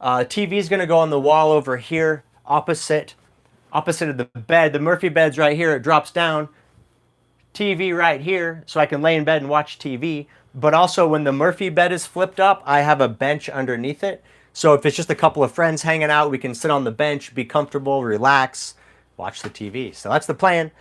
TV is going to go on the wall over here, opposite of the bed. The Murphy bed's right here. It drops down. TV right here, so I can lay in bed and watch TV. But also when the Murphy bed is flipped up, I have a bench underneath it. So if it's just a couple of friends hanging out, we can sit on the bench, be comfortable, relax, watch the TV. So that's the plan.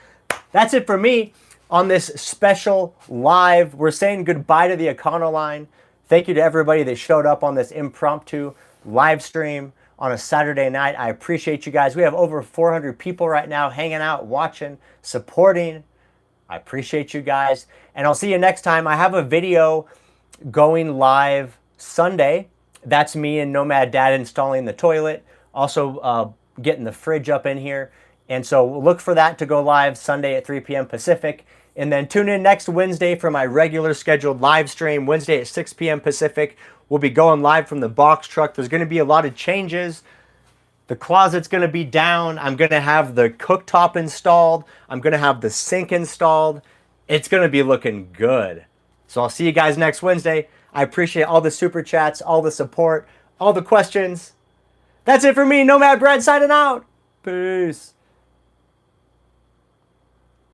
That's it for me on this special live. We're saying goodbye to the Econoline. Thank you to everybody that showed up on this impromptu live stream on a Saturday night. I appreciate you guys. We have over 400 people right now hanging out, watching, supporting. I appreciate you guys. And I'll see you next time. I have a video going live Sunday. That's me and Nomad Dad installing the toilet. Also getting the fridge up in here. And so look for that to go live Sunday at 3 p.m. Pacific. And then tune in next Wednesday for my regular scheduled live stream. Wednesday at 6 p.m. Pacific. We'll be going live from the box truck. There's going to be a lot of changes. The closet's going to be down. I'm going to have the cooktop installed. I'm going to have the sink installed. It's going to be looking good. So I'll see you guys next Wednesday. I appreciate all the super chats, all the support, all the questions. That's it for me. Nomad Brad signing out. Peace.